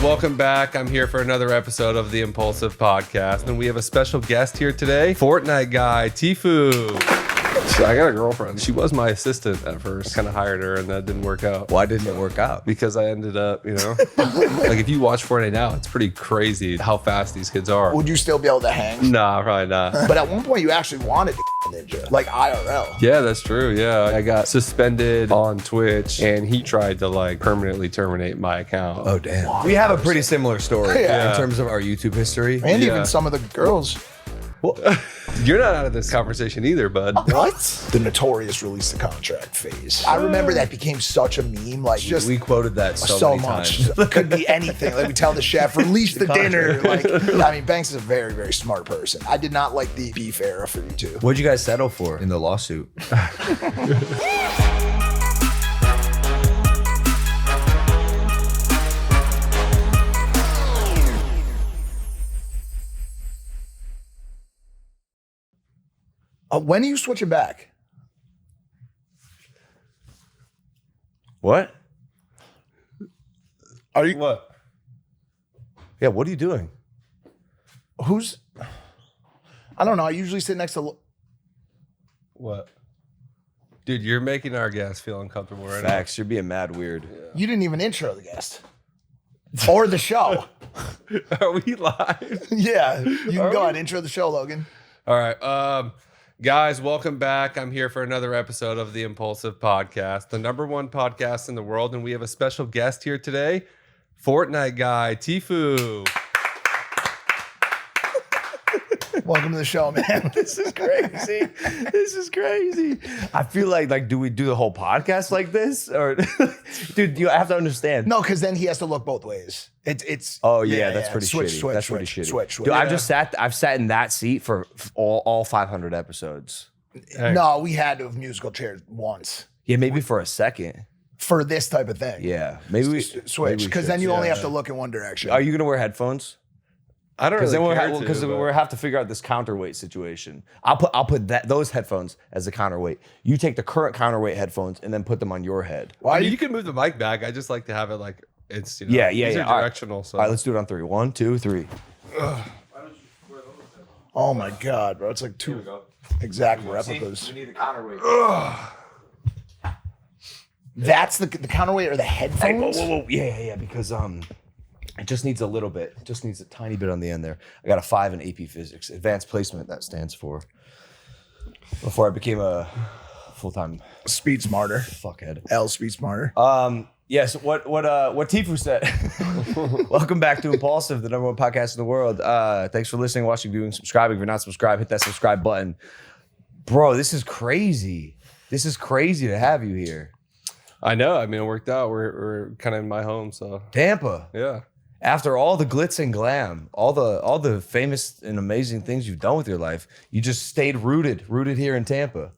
welcome back. I'm here for another episode of the Impulsive Podcast, and we have a special guest here today, Fortnite guy, Tfue. I got a girlfriend. She was my assistant at first. I kind of hired her, and that didn't work out. Why didn't it work out? Because I ended up, like if you watch Fortnite now, it's pretty crazy how fast these kids are. Would you still be able to hang? Nah, probably not. But at one point, you actually wanted Ninja, like IRL. Yeah, that's true. Yeah, I got suspended on Twitch, and he tried to like permanently terminate my account. Oh, damn. We have a pretty similar story in terms of our YouTube history. And even some of the girls. Well, you're not out of this conversation either, bud. What? The notorious release the contract phase. I remember that became such a meme. Like, just we quoted that so many much. times. Could be anything. Like, we tell the chef, release the dinner. Like, I mean, Banks is a very, very smart person. I did not like the beef era for you two. What'd you guys settle for in the lawsuit? When are you switching back? What? Are you? What? Yeah, what are you doing? Who's? I don't know. I usually sit next to. What? Dude, you're making our guests feel uncomfortable right Facts, you're being mad weird. Yeah. You didn't even intro the guest. Or the show. Are we live? Yeah. You can go ahead, intro the show, Logan. All right. Guys, welcome back. I'm here for another episode of the Impulsive Podcast, the #1 podcast in the world. And we have a special guest here today, Fortnite guy, Tfue. Welcome to the show, man. This is crazy. This is crazy. I feel like, do we do the whole podcast like this? Or, dude, you have to understand. No, because then he has to look both ways. It's. Oh yeah, that's pretty shitty. Switch, that's switch, pretty shitty. switch. Dude, I've sat in that seat for all 500 episodes. No, we had to have musical chairs once Yeah, maybe for a second. for this type of thing. Yeah, maybe we Switch, because then you only have to look in one direction. Are you gonna wear headphones? I don't Because really then care because to, we'll have to figure out this counterweight situation. I'll put those headphones as the counterweight. You take the current counterweight headphones and then put them on your head. I mean, you can move the mic back. I just like to have it like it's these Yeah. are directional. So All right, let's do it on 3. 1, 2, 3. Oh my god, bro! It's like two exact replicas. We need a counterweight. That's the counterweight or the headphones. Whoa. Yeah. Because it just needs a little bit. It just needs a tiny bit on the end there. I got a 5 in AP Physics, advanced placement. That stands for. Before I became a full-time Speed smarter. fuckhead. L speed smarter. Yes, what Tfue said. Welcome back to Impulsive, the #1 podcast in the world. Thanks for listening, watching, viewing, subscribing. If you're not subscribed, hit that subscribe button. Bro, this is crazy. This is crazy to have you here. I know. I mean, it worked out. We're kind of in my home, so Tampa. yeah. After all the glitz and glam, all the famous and amazing things you've done with your life, you just stayed rooted here in Tampa.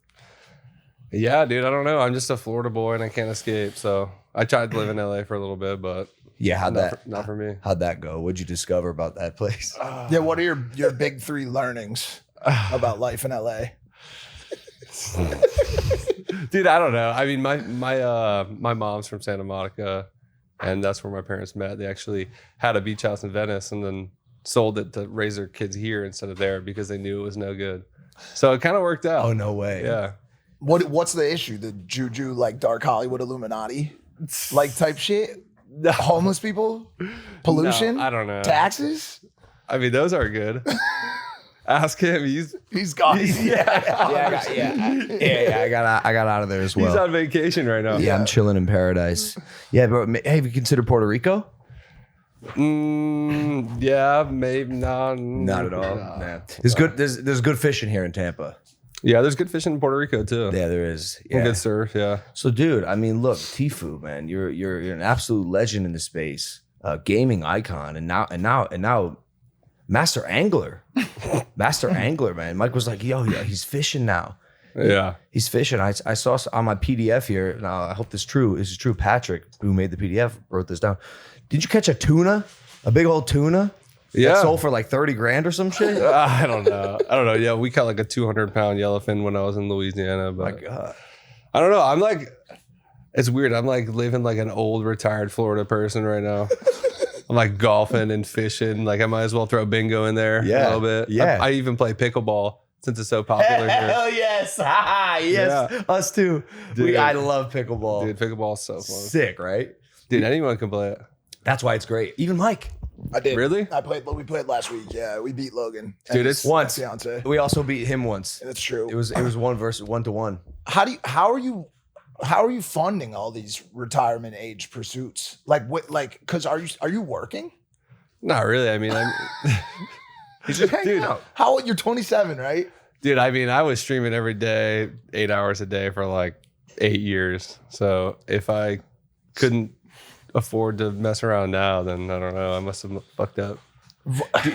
Yeah, dude. I don't know. I'm just a Florida boy, and I can't escape. So I tried to live in LA for a little bit, but Yeah, not for me. How'd that go? What'd you discover about that place? Yeah, what are your big 3 learnings about life in LA? Dude, I don't know. I mean, my mom's from Santa Monica, and that's where my parents met. They actually had a beach house in Venice and then sold it to raise their kids here instead of there because they knew it was no good. So it kind of worked out. Oh, no way. Yeah. What's the issue? The juju, like dark Hollywood Illuminati, like type shit? Homeless people, pollution, No, I don't know. taxes. I mean, those are good. Ask him. He's got I got out of there as well. he's on vacation right now. Yeah, I'm chilling in paradise. Yeah, but hey, have you considered Puerto Rico? Yeah, maybe not. Not at all. No. Nah. There's good fishing here in Tampa. Yeah, there's good fishing in Puerto Rico too. Yeah, there is. Some Yeah. good surf. Yeah. So, dude, I mean, look, Tfue, man, you're an absolute legend in the space, gaming icon, and now, master angler, man. Mike was like, yo, yeah, he's fishing now. Yeah. He's fishing. I saw on my PDF here. Now, I hope this is true. This is true. Patrick, who made the PDF, wrote this down. Did you catch a tuna? A big old tuna? Yeah. That sold for like 30 grand or some shit? I don't know. Yeah, we caught like a 200-pound yellowfin when I was in Louisiana. But My God. I don't know. I'm like, it's weird. I'm like living like an old retired Florida person right now. I'm like golfing and fishing. Like I might as well throw bingo in there a little bit. Yeah. I even play pickleball since it's so popular here. Hell yes. Yes. Yeah. Us too. Dude. I love pickleball. Dude, pickleball is so fun. Sick, right? Dude, anyone can play it. That's why it's great. Even Mike. I did. Really? We played last week. Yeah, we beat Logan. Dude, And it's his once. fiance. We also beat him once. That's true. It was 1-1. How are you funding all these retirement age pursuits? Like what? Like, because are you working? Not really. I mean, He's just hanging out. How old? You're 27, right? dude, I mean, I was streaming every day, 8 hours a day for like 8 years. So if I couldn't afford to mess around now, then I don't know. I must have fucked up.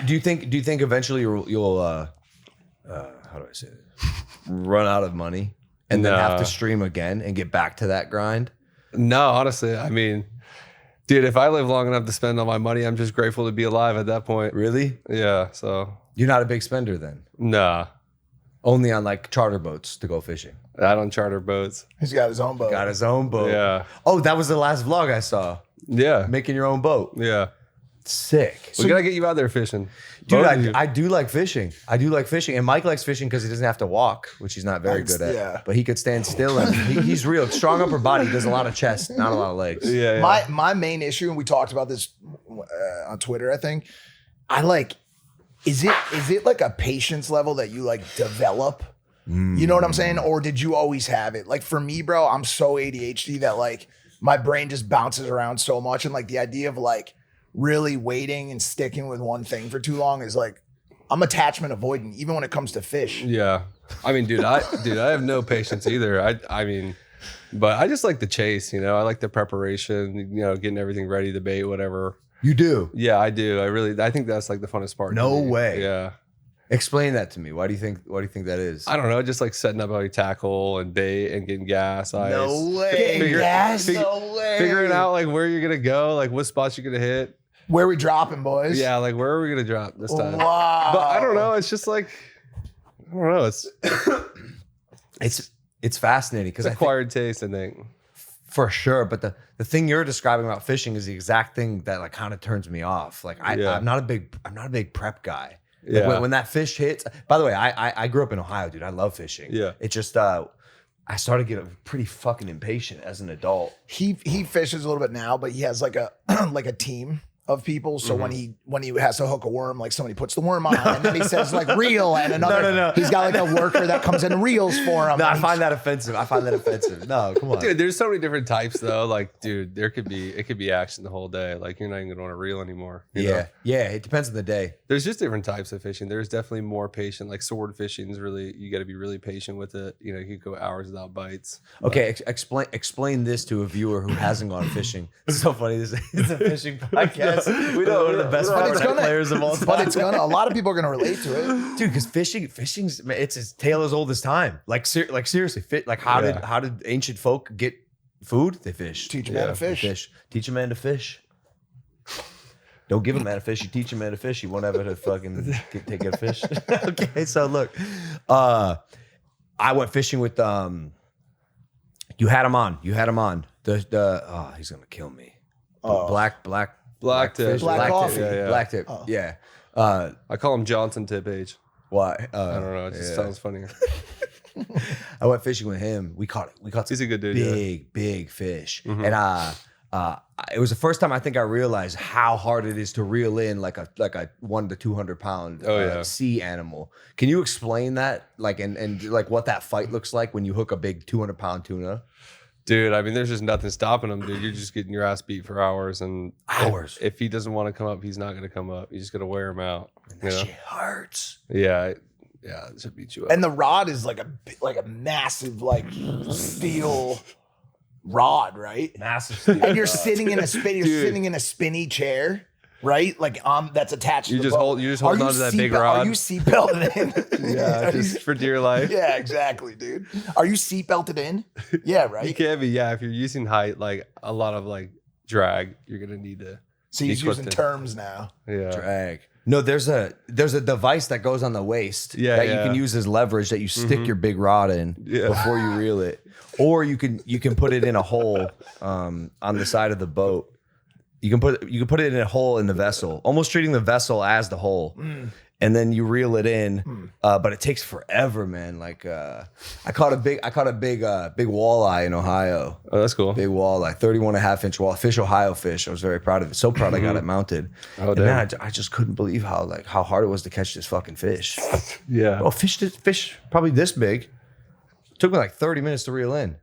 Do you think eventually you'll how do I say this? Run out of money and then have to stream again and get back to that grind? No, honestly, I mean, dude, if I live long enough to spend all my money, I'm just grateful to be alive at that point. Really? Yeah. So You're not a big spender then? nah, Only on like charter boats to go fishing. I don't charter boats. He's got his own boat. Got his own boat. Yeah. Oh, that was the last vlog I saw. Yeah. Making your own boat. Yeah. Sick. We gotta get you out there fishing. Dude, Both of you. I do like fishing. I do like fishing. And Mike likes fishing because he doesn't have to walk, which he's not very good at. Yeah. But he could stand still. And he's real. Strong upper body. He does a lot of chest, not a lot of legs. Yeah, yeah. My main issue, and we talked about this on Twitter, I think. I like, is it like a patience level that you like develop? You know what I'm saying? Or did you always have it? Like for me, bro, I'm so ADHD that like my brain just bounces around so much. And like the idea of like really waiting and sticking with one thing for too long is like, I'm attachment avoidant, even when it comes to fish. Yeah. I mean, dude, I have no patience either. I mean, but I just like the chase, you know. I like the preparation, you know, getting everything ready, the bait, whatever. You do? Yeah, I do. I think that's like the funnest part. No to me. way. Yeah. Explain that to me. Why do you think that is? I don't know, just like setting up how you tackle and bait and getting gas, ice. No way. No way. Figuring out like where you're gonna go, like what spots you're gonna hit. Where we dropping, boys? Yeah, like where are we gonna drop this time? Wow. But I don't know. It's just like I don't know. It's fascinating because It's acquired taste, I think. for sure. But the thing you're describing about fishing is the exact thing that like kind of turns me off. Like I'm not a big prep guy. Like Yeah. when that fish hits. By the way, I grew up in Ohio, dude. I love fishing. Yeah. It just I started getting pretty fucking impatient as an adult. He fishes a little bit now, but he has like a like a team of people. So when he has to hook a worm, like somebody puts the worm on and then he says like reel and another. No. He's got like a worker that comes in and reels for him. No, I And find that offensive. No, come on. Dude, there's so many different types though. Like, dude, it could be action the whole day. Like, you're not even gonna want to reel anymore. You know? Yeah. It depends on the day. There's just different types of fishing. There's definitely more patient. Like sword fishing is really, you got to be really patient with it. You know, you could go hours without bites. Okay, explain this to a viewer who hasn't gone fishing. It's so funny. This is a fishing podcast. We know one of the best Fortnite players of all time. But it's gonna. A lot of people are gonna relate to it. Dude, because fishing's it's a tale as old as time. Like seriously, how did ancient folk get food? They fish. Teach a man to They fish. Teach a man to fish. Don't give a man a fish. You teach a man to fish. You won't have to fucking take a fish. Okay, so look, I went fishing with You had him on. The he's gonna kill me. Black tip. Black coffee. Yeah. Black tip. Oh. Yeah. I call him Johnson Tip Age. Why? I don't know. It just sounds funnier. I went fishing with him. We caught He's some a good dude. big fish, Mhm. and it was the first time I think I realized how hard it is to reel in like a 100 to 200 pound sea animal. Can you explain that, like, and like what that fight looks like when you hook a big 200 pound tuna? Dude, I mean, there's just nothing stopping him, dude. You're just getting your ass beat for hours. And if he doesn't want to come up, he's not going to come up. You just got to wear him out. That shit hurts. Yeah. Yeah. It should beat you up. And the rod is like a massive like steel rod, right? Massive steel. And you're sitting in a sitting in a spinny chair, right? Like that's attached to the boat. You just hold on to that big rod. Are you seatbelted in? Yeah, just for dear life. Yeah, exactly, dude. Are you seatbelted in? Yeah, right. You can be, yeah. If you're using height, like a lot of like drag, you're gonna need to. So he's using terms now. Yeah. Drag. No, there's a device that goes on the waist that you can use as leverage that you stick your big rod in before you reel it, or you can put it in a hole on the side of the boat. You can put it in a hole in the vessel, almost treating the vessel as the hole, and then you reel it in. But it takes forever, man. Like I caught a big walleye in Ohio. Oh, that's cool. Big walleye, 31.5-inch walleye, fish Ohio fish. I was very proud of it. So proud I got it mounted. Oh, and damn. man, I just couldn't believe how hard it was to catch this fucking fish. Yeah. Well, fish probably this big. Took me like 30 minutes to reel in.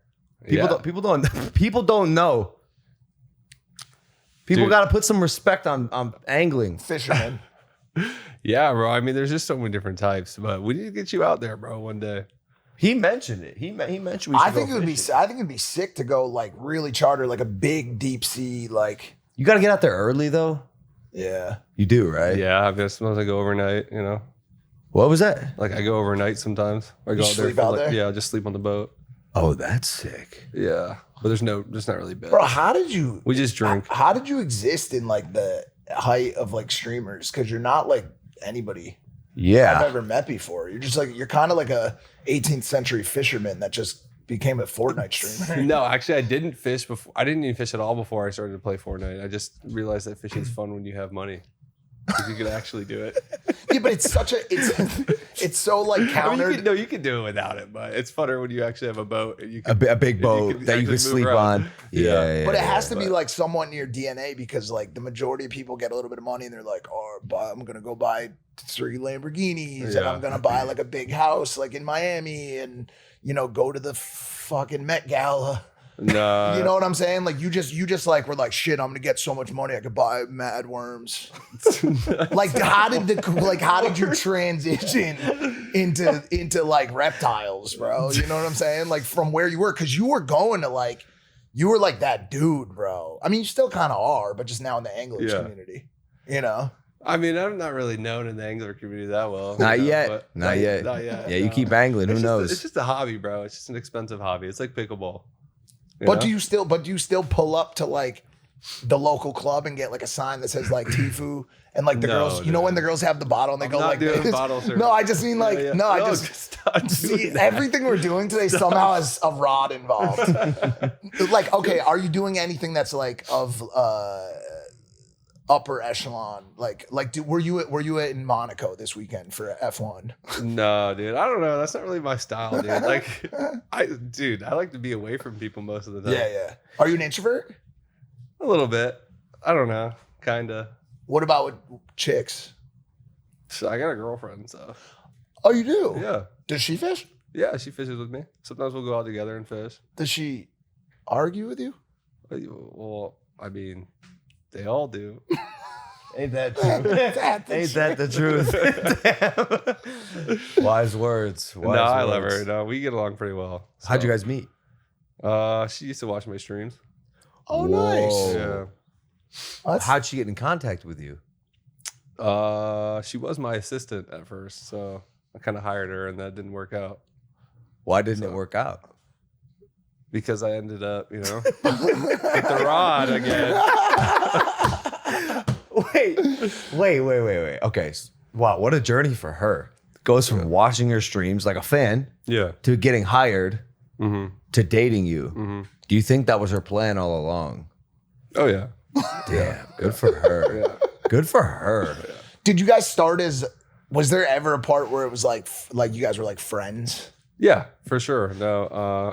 People don't know. People got to put some respect on angling. Fisherman. Yeah, bro. I mean, there's just so many different types, but we need to get you out there, bro, one day. He mentioned it. He mentioned we should I think go fishing. I think it'd be sick to go like really charter like a big deep sea like. You got to get out there early though. Yeah. You do, right? Yeah, I guess sometimes I go overnight, you know? What was that? Like I go overnight sometimes. I go You out there. sleep out there? Yeah, I just sleep on the boat. Oh, that's sick. Yeah. But there's not really bad. Bro, how did you We just drink. How did you exist in like the height of like streamers? Because you're not like anybody I've Yeah. ever met before. You're kind of like a 18th century fisherman that just became a Fortnite streamer. No, actually, I didn't fish before. I didn't even fish at all before I started to play Fortnite. I just realized that fishing's fun when you have money. Because you can actually do it. Yeah, but it's so like I mean, countered. you can do it without it, but it's funner when you actually have a boat and you A can, big boat can that you actually could move sleep around. on. Yeah. Yeah. But it has to be like somewhat in your DNA because like the majority of people get a little bit of money and they're like, oh, I'm gonna go buy 3 Lamborghinis and Yeah. I'm gonna buy like a big house like in Miami and go to the fucking Met Gala. No. You know what I'm saying? Like you just like were like shit. I'm gonna get so much money I could buy mad worms. Like how did you transition into like reptiles, bro? You know what I'm saying? Like from where you were, because you were going to like you were like that dude, bro. I mean, you still kind of are, but just now in the anglers community, you know. I mean, I'm not really known in the angler community that well. Not you know, yet. but- Not yet. Not yet. Yeah, you no. keep angling. Who It's knows? It's just a hobby, bro. It's just an expensive hobby. It's like pickleball. But do you still pull up to like the local club and get like a sign that says like Tfue and like the No, girls, you know, dude. when the girls have the bottle and they go not like doing this? bottle service. No, I just mean like Yeah. no, I No, just stop see doing that. everything we're doing today somehow has a rod involved. Like, okay, are you doing anything that's like of upper echelon? Were you in Monaco this weekend for F1? No, dude. I don't know. That's not really my style, dude. Like, I like to be away from people most of the time. Yeah. Are you an introvert? A little bit. I don't know. Kinda. What about with chicks? So I got a girlfriend, so Oh, you do? yeah. Does she fish? Yeah, she fishes with me. Sometimes we'll go out together and fish. Does she argue with you? Well, I mean, they all do. Ain't that Ain't that the truth? Wise words. No, I love her. No, we get along pretty well. So. How'd you guys meet? She used to watch my streams. Oh, nice. Whoa. Yeah. How'd she get in contact with you? She was my assistant at first, so I kind of hired her, and that didn't work out Why didn't it work out? because I ended up, with the rod again. Wait. Okay. Wow, what a journey for her. Goes from watching your streams like a fan Yeah. to getting hired Mm-hmm. to dating you. Mm-hmm. Do you think that was her plan all along? Oh yeah. Damn, good for her. Yeah. Good for her. Did you guys start was there ever a part where it was like you guys were like friends? Yeah, for sure. No,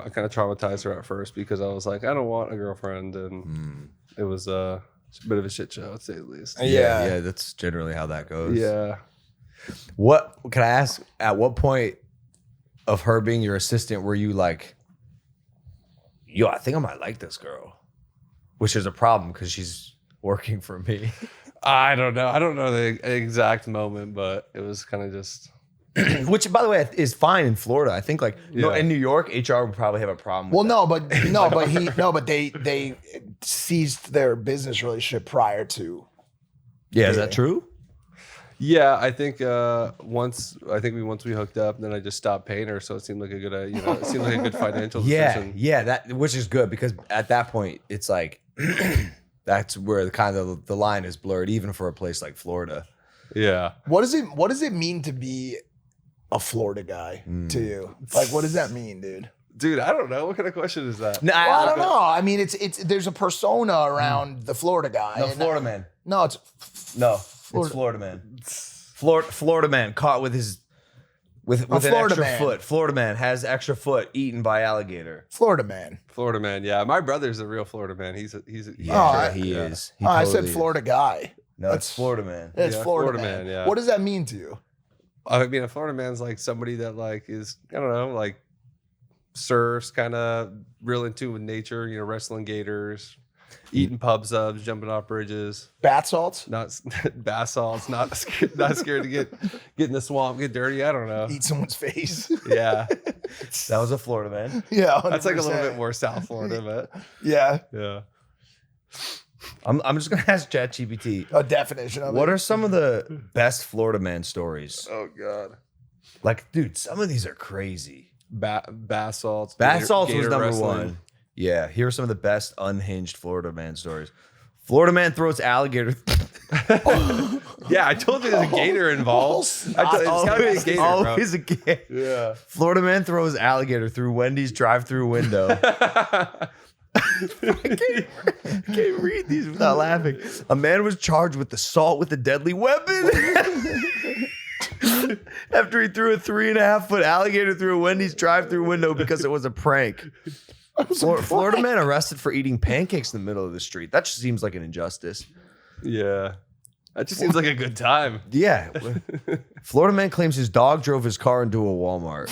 I kind of traumatized her at first because I was like, I don't want a girlfriend, and it was a bit of a shit show, to say the least. Yeah, that's generally how that goes. Yeah. What can I ask? At what point of her being your assistant were you like, yo, I think I might like this girl, which is a problem because she's working for me. I don't know. I don't know the exact moment, but it was kind of just. Which, by the way, is fine in Florida. I think Yeah. in New York, HR would probably have a problem. Well, With that. but they ceased their business relationship prior to. Yeah, is that true? Yeah, I think once we hooked up, then I just stopped paying her, so it seemed like a good, it seemed like a good financial decision. Yeah, that which is good because at that point it's like that's where the kind of the line is blurred, even for a place like Florida. Yeah. What does it mean to be a Florida guy to you? Like, what does that mean, dude? Dude, I don't know. What kind of question is that? No, Well, I don't know. I mean, it's there's a persona around the Florida guy. No, and Florida man. No, it's No, Florida. it's Florida man. Florida man caught with his with an Florida extra man. foot. Florida man has extra foot eaten by alligator. Florida man. Florida man. Yeah, my brother's a real Florida man. He's Yeah, Oh, he yeah. is. He I totally said is. Florida guy. No, it's Florida man. It's Yeah, Florida, Florida man. man, yeah. What does that mean to you? I mean, a Florida man's like somebody that like is, I don't know, like surfs, kind of real into with nature, you know, wrestling gators, eating pub subs, jumping off bridges, Bath salts? not bath salts, not scared to get in the swamp, get dirty. I don't know. Eat someone's face? Yeah, That was a Florida man. Yeah, that's like a little 100%. bit more South Florida, but Yeah, yeah. I'm just gonna ask ChatGPT. a definition of What it. are some of the best Florida man stories? Oh God. Like, dude, some of these are crazy. Bath salts. Bath salts was gator number wrestling. one. Yeah, here are some of the best unhinged Florida man stories. Florida man throws alligator. Yeah, I told you there's a gator involved. I told you, it's gotta be a gator, bro. always a gator. Yeah. Florida man throws alligator through Wendy's drive-through window. I can't read these without laughing. A man was charged with assault with a deadly weapon after he threw a 3.5-foot alligator through a Wendy's drive-through window because it was a prank. Florida man arrested for eating pancakes in the middle of the street. That just seems like an injustice. Yeah. That just seems like a good time. Yeah. Florida man claims his dog drove his car into a Walmart.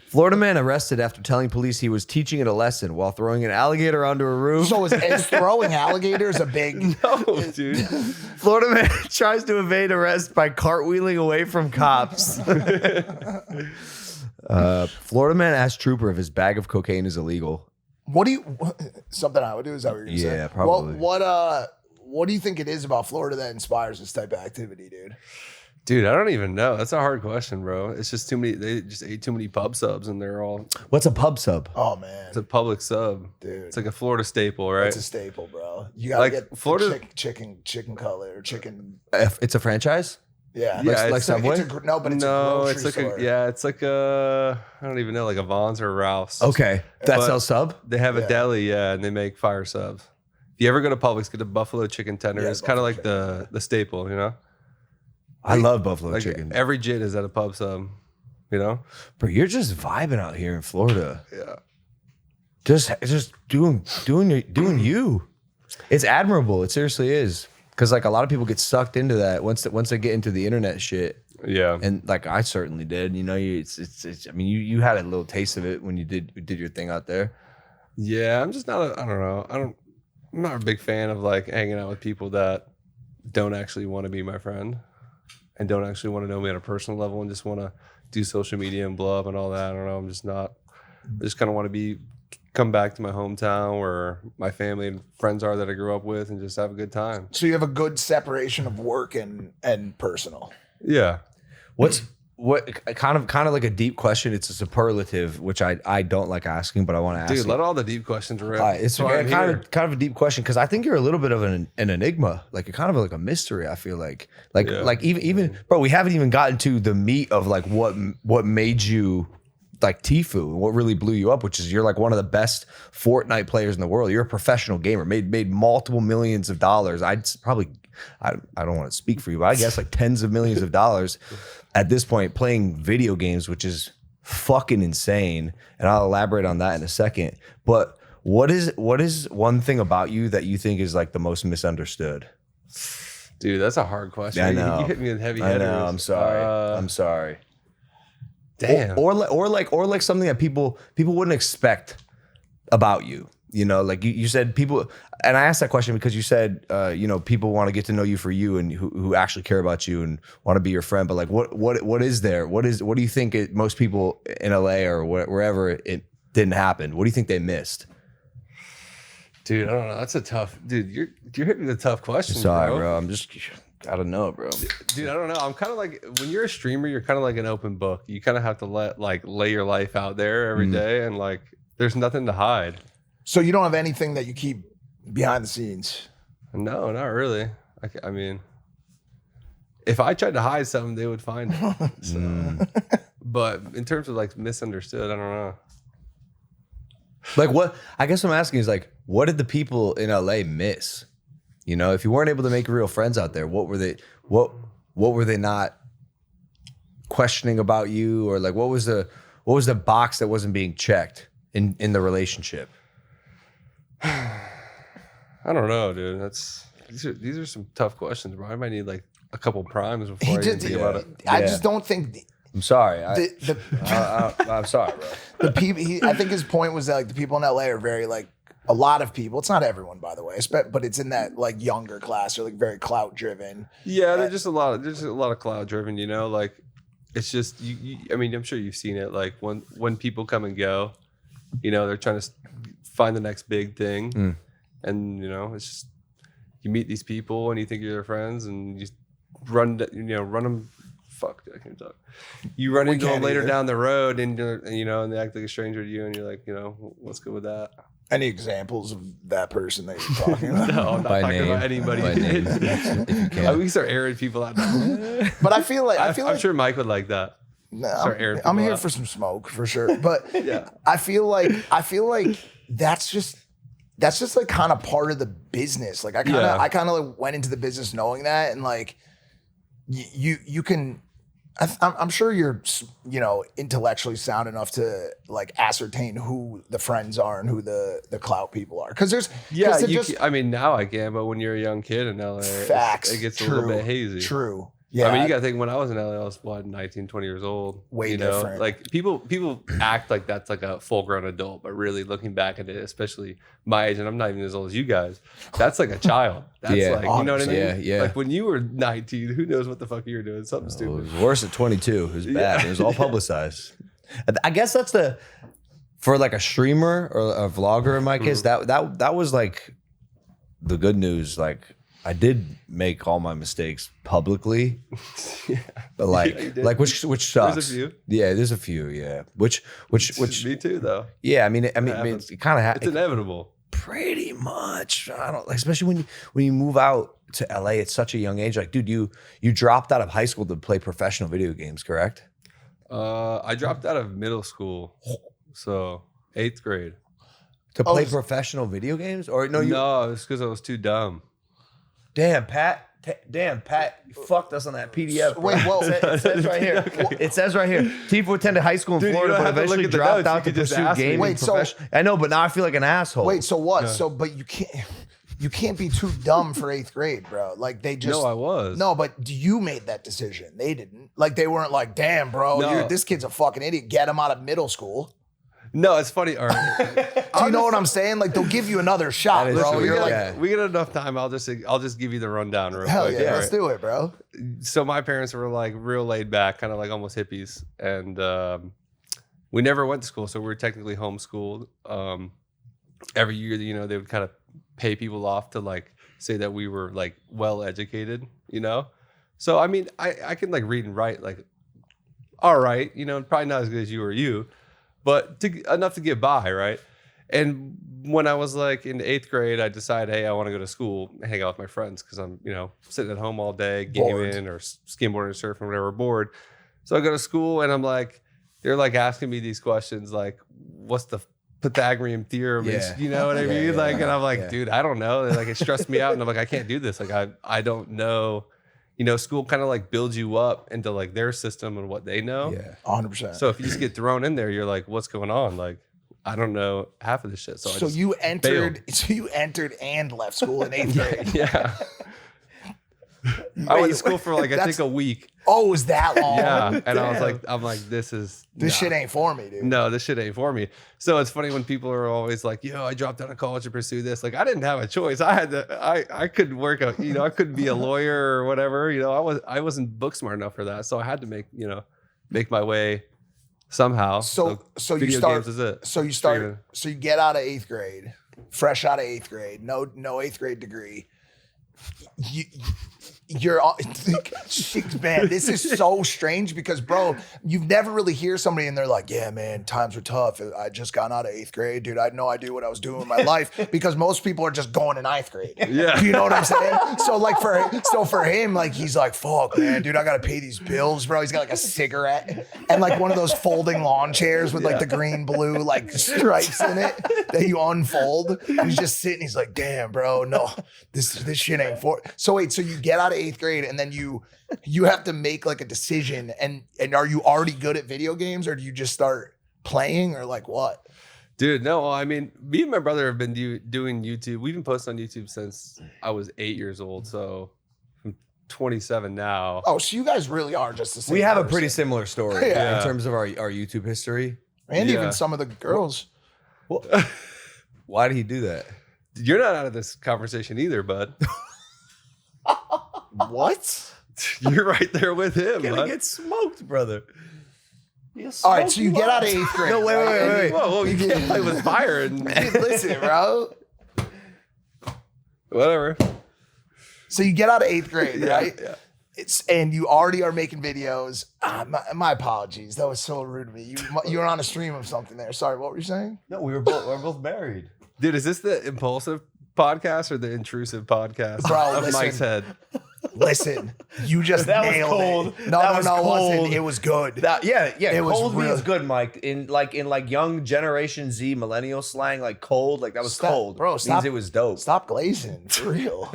Florida man arrested after telling police he was teaching it a lesson while throwing an alligator onto a roof. So is throwing alligators a big... No, dude. Florida man tries to evade arrest by cartwheeling away from cops. Florida man asked trooper if his bag of cocaine is illegal. What do you... Something I would do, is that what you're going to say? Yeah, probably. What do you think it is about Florida that inspires this type of activity, dude? Dude, I don't even know. That's a hard question, bro. It's just too many. They just ate too many pub subs, and they're all. What's a pub sub? Oh, man. It's a public sub, Dude. It's like a Florida staple, right? It's a staple, bro. You gotta Like, get Florida- chicken cutlet or chicken. It's a franchise? Yeah, Yeah, like it's Subway? no, but it's a no, grocery it's like store. it's like a. I don't even know, like a Vons or a Ralph's. Okay. That But- sells sub? They have Yeah. a deli, yeah, and they make fire subs. If you ever go to Publix, get the buffalo chicken tender. Yeah, It's kind of buffalo like the staple, you know. I love buffalo Like chicken. every jit is at a pub sub, you know. Bro, you're just vibing out here in Florida. Yeah. Just doing you. It's admirable. It seriously is. Because like a lot of people get sucked into that once they get into the internet shit. Yeah. And like I certainly did. You know, it's I mean, you had a little taste of it when you did your thing out there. Yeah, I'm just not. I don't know. I'm not a big fan of like hanging out with people that don't actually want to be my friend and don't actually want to know me on a personal level and just want to do social media and blow up and all that. I don't know. I'm just not. I just kind of want to come back to my hometown where my family and friends are that I grew up with and just have a good time. So you have a good separation of work and personal. Yeah. What kind of like a deep question? It's a superlative, which I don't like asking, but I want to ask. Dude, you. let all the deep questions rip. It's That's why I'm kind here. of a deep question because I think you're a little bit of an enigma, like a kind of like a mystery. I feel like Yeah. even bro, we haven't even gotten to the meat of like what made you like Tfue and what really blew you up, which is you're like one of the best Fortnite players in the world. You're a professional gamer, made multiple millions of dollars. I don't want to speak for you, but I guess like tens of millions of dollars at this point playing video games, which is fucking insane. And I'll elaborate on that in a second. But what is one thing about you that you think is like the most misunderstood? Dude, that's a hard question. Yeah, I know. You hit me with heavy I hitters. know. I'm sorry. I'm sorry. Damn. Or like something that people wouldn't expect about you. You know, like you said, people, and I asked that question because you said, people want to get to know you for you and who actually care about you and want to be your friend. But like, what is there? What do you think most people in LA or wherever it didn't happen? What do you think they missed? Dude, I don't know. That's a tough. Dude, you're hitting me with a tough question. Sorry, bro. I'm just, I don't know, bro. Dude, I don't know. I'm kind of like when you're a streamer, you're kind of like an open book. You kind of have to lay your life out there every day, and like there's nothing to hide. So you don't have anything that you keep behind the scenes. No, not really. I mean, if I tried to hide something, they would find it. So. But in terms of like misunderstood, I don't know. Like what? I guess what I'm asking is like, what did the people in LA miss? You know, if you weren't able to make real friends out there, what were they? What were they not questioning about you, or like what was the box that wasn't being checked in the relationship? I don't know, dude. These are some tough questions, bro. I might need like a couple primes before I even think about it. I just don't think. I'm sorry. I'm sorry, bro. The people. I think his point was that like the people in LA are very like a lot of people. It's not everyone, by the way, but it's in that like younger class or like very clout driven. Yeah, there's just a lot of clout driven. You know, like it's just you. I mean, I'm sure you've seen it. Like when people come and go, you know, they're trying to find the next big thing, and you know, it's just you meet these people and you think you're their friends, and you run them. Fuck, I can't talk. You run into them later down the road, and you know, and they act like a stranger to you, and you're like, you know, what's good with that? Any examples of that person that you're talking about? No, I'm not talking about anybody. By name, if you can. We start airing people out. But I feel like I'm sure Mike would like that. No, Start I'm here out. for some smoke for sure. But Yeah. I feel like that's just like kind of part of the business. Like I kind of like went into the business knowing that, and like you can. I'm sure you're, you know, intellectually sound enough to like ascertain who the friends are and who the clout people are. Because there's I mean, now I can, but when you're a young kid in LA, facts. it gets True, a little bit hazy. True. Yeah. I mean, you got to think when I was in LA, I was 19, 20 years old. Way you know? different. Like people act like that's like a full grown adult, but really looking back at it, especially my age, and I'm not even as old as you guys, that's like a child. That's like, you know what I mean? Yeah. Like when you were 19, who knows what the fuck you were doing? Something It stupid. was worse at 22. It was bad. It was all publicized. I guess that's for like a streamer or a vlogger in my case, that was like the good news. Like I did make all my mistakes publicly, but like which sucks. There's a few. Yeah, there's a few. Yeah, which Me too, though. yeah. I mean, it kind of It's inevitable. pretty much. I don't like, especially when you move out to LA at such a young age. Like, dude, you dropped out of high school to play professional video games, correct? I dropped out of middle school, so 8th grade. To play professional video games, or no? No, it's because I was too dumb. Damn, Pat, you fucked us on that PDF. Bro. Wait, whoa. It says right here. It says right here. Tfue attended high school in Dude, you Florida, don't but have to look eventually at the dropped notes. out You to could just pursue ask me. gaming. Wait, so- I know, but now I feel like an asshole. Wait, so what? So, but you can't be too dumb for 8th grade, bro. Like they just. No, I was. No, but you made that decision. They didn't. Like they weren't like, damn, bro, No. this kid's a fucking idiot. Get him out of middle school. No, it's funny. All right. Do you know what I'm saying? Like they'll give you another shot, That is bro. true. You're like, Yeah. We get enough time. I'll just give you the rundown real hell quick. yeah, All let's right. do it, bro. So my parents were like real laid back, kind of like almost hippies, and we never went to school, so we were technically homeschooled. Every year, you know, they would kind of pay people off to like say that we were like well educated, you know. So I mean, I can like read and write like all right, you know, probably not as good as you or you, but enough to get by, right? And when I was like in 8th grade, I decided, hey, I want to go to school and hang out with my friends because I'm, you know, sitting at home all day, gaming or skimboarding, surfing, whatever, bored. So I go to school and I'm like, they're like asking me these questions like, what's the Pythagorean theorem? Yeah. You know what I mean? Yeah, like, and I'm like, yeah. dude, I don't know. Like, it stressed me out, and I'm like, I can't do this. Like, I don't know. You know, school kind of like builds you up into like their system and what they know. Yeah. 100%. So if you just get thrown in there, you're like, what's going on? Like, I don't know half of this shit. So you entered and left school in 8th grade. Yeah. I went to school for like I think a week. Oh, it was that long? Yeah. And I was Damn. like, I'm like, this shit ain't for me, dude. No, this shit ain't for me. So it's funny when people are always like, yo, I dropped out of college to pursue this. Like, I didn't have a choice. I couldn't work out, you know, I couldn't be a lawyer or whatever. You know, I wasn't book smart enough for that. So I had to make my way somehow. So you video start. games is it. So you start. So you get out of 8th grade, fresh out of 8th grade, no 8th grade degree. you're man, this is so strange because, bro, you've never really hear somebody and they're like, yeah, man, times were tough. I just got out of 8th grade, dude. I had no idea what I was doing with my life because most people are just going to 9th grade. Yeah. Do you know what I'm saying? So like for him, like he's like, fuck, man, dude, I got to pay these bills, bro. He's got like a cigarette and like one of those folding lawn chairs with like the green, blue, like stripes in it that you unfold. He's just sitting. He's like, damn, bro, no, this shit ain't for. So wait, so you get out of 8th grade and then you have to make like a decision and are you already good at video games or do you just start playing or like what? Dude, no, I mean, me and my brother have been doing YouTube. We've been posting on YouTube since I was 8 years old. So I'm 27 now. Oh, so you guys really are just the same. We have a person. pretty similar story Yeah. in terms of our YouTube history. And Yeah. even some of the girls. Well, why did he do that? You're not out of this conversation either, bud. What? You're right there with him, You're gonna bud. get smoked, brother. All right, so you get out of 8th grade. No, wait, right? wait, And wait. Whoa, you can't play with fire and Dude, listen, bro. whatever. So you get out of 8th grade, right? Yeah. And you already are making videos. My apologies. That was so rude of me. You were on a stream of something there. Sorry, what were you saying? No, we're both married. Dude, is this the impulsive podcast or the intrusive podcast Bro, of listen. Mike's head? Listen, you just That was nailed cold. it. No, That no, was no, it wasn't. cold. It was good. Yeah. It was Cold real- means good, Mike. In young Generation Z millennial slang, like cold, like that was Stop, cold. bro, Means stop. it was dope. Stop glazing, for real.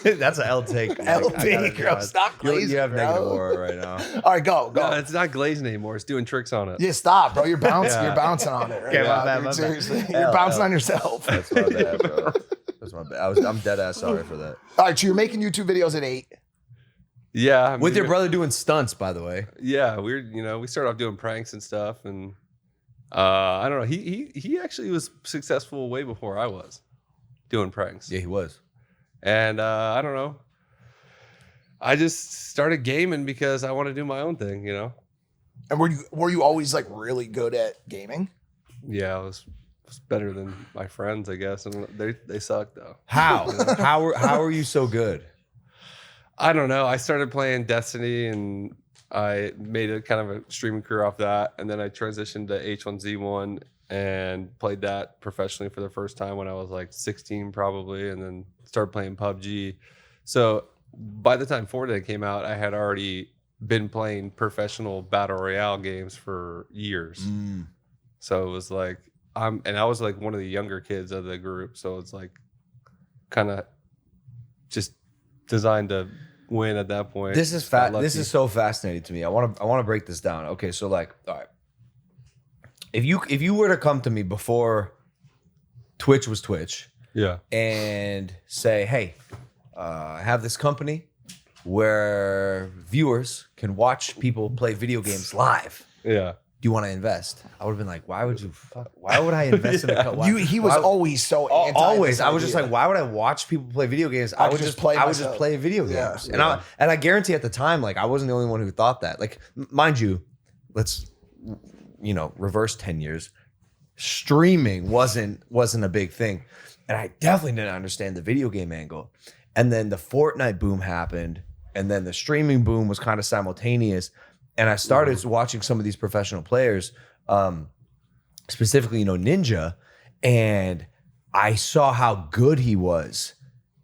That's an L take. Mike. L I gotta take, be bro. honest. Stop glazing, You have bro. negative aura right now. All right, go. No, it's not glazing anymore. It's doing tricks on it. Yeah, stop, bro. You're bouncing. Yeah. You're bouncing on it right Okay, my now, bad, dude. my bad. Seriously, Hell, you're bouncing hell. on yourself. That's my bad, bro. That's my bad. I'm dead ass sorry for that. All right, so you're making YouTube videos at 8. Yeah. I mean, With your brother doing stunts, by the way. Yeah, we started off doing pranks and stuff, and I don't know. He actually was successful way before I was doing pranks. Yeah, he was. And I don't know. I just started gaming because I want to do my own thing, you know? And were you always like really good at gaming? Yeah, I was better than my friends, I guess. And they suck though. How? How are you so good? I don't know. I started playing Destiny and I made a kind of a streaming career off that. And then I transitioned to H1Z1 and played that professionally for the first time when I was like 16 probably, and then started playing PUBG. So by the time Fortnite came out, I had already been playing professional battle royale games for years. So it was like and I was like one of the younger kids of the group, so it's like kind of just designed to win at that point. This is This is so fascinating to me. I want to break this down. Okay, so like, all right, if you were to come to me before Twitch was Twitch, Yeah. and say, hey, I have this company where viewers can watch people play video games live. Yeah. Do you want to invest? I would have been like, why would I invest in a company? He was always so anti. Always. this I was just idea. like, why would I watch people play video games? I would just play I would just myself. play video Yeah. games. And I guarantee at the time, like I wasn't the only one who thought that. Like, mind you, let's reverse 10 years. Streaming wasn't a big thing. And I definitely didn't understand the video game angle. And then the Fortnite boom happened, and then the streaming boom was kind of simultaneous. And I started watching some of these professional players, specifically, Ninja, and I saw how good he was,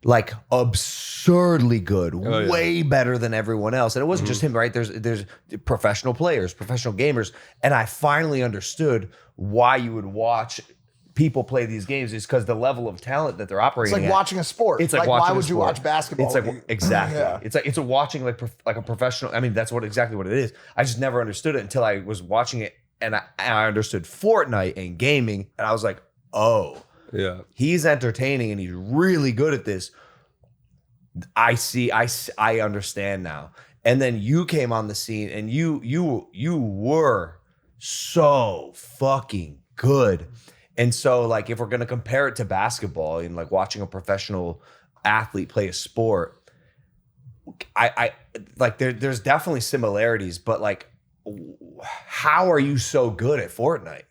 like absurdly good, yeah. way better than everyone else. And it wasn't just him, right? There's professional players, professional gamers, and I finally understood why you would watch people play these games is because the level of talent that they're It's operating like at. watching a sport. It's like why watching would a you sport. watch basketball? It's like exactly. Yeah. It's a watching like a professional. I mean, that's exactly what it is. I just never understood it until I was watching it, and I understood Fortnite and gaming, and I was like, oh, Yeah. he's entertaining and he's really good at this. I see. I understand now. And then you came on the scene, and you were so fucking good. And so, like, if we're gonna compare it to basketball and like watching a professional athlete play a sport, I like there's definitely similarities, but like, how are you so good at Fortnite?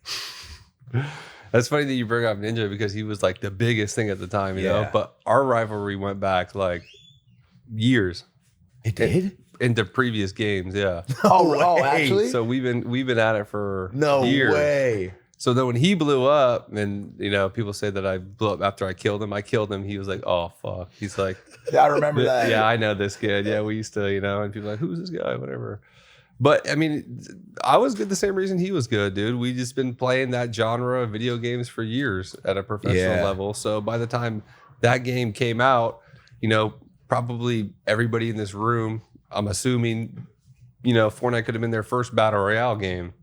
That's funny that you bring up Ninja because he was like the biggest thing at the time, you know. Yeah. But our rivalry went back like years. It did? Into previous games, yeah. Actually? So we've been at it for No years. way. So then when he blew up, and people say that I blew up after I killed him. He was like, "Oh fuck." He's like, Yeah, I remember that. "Yeah, I know this kid. Yeah, we used to, And people are like, "Who's this guy?" Whatever. But I mean, I was good the same reason he was good, dude. We just been playing that genre of video games for years at a professional level. So by the time that game came out, probably everybody in this room, I'm assuming, Fortnite could have been their first battle royale game.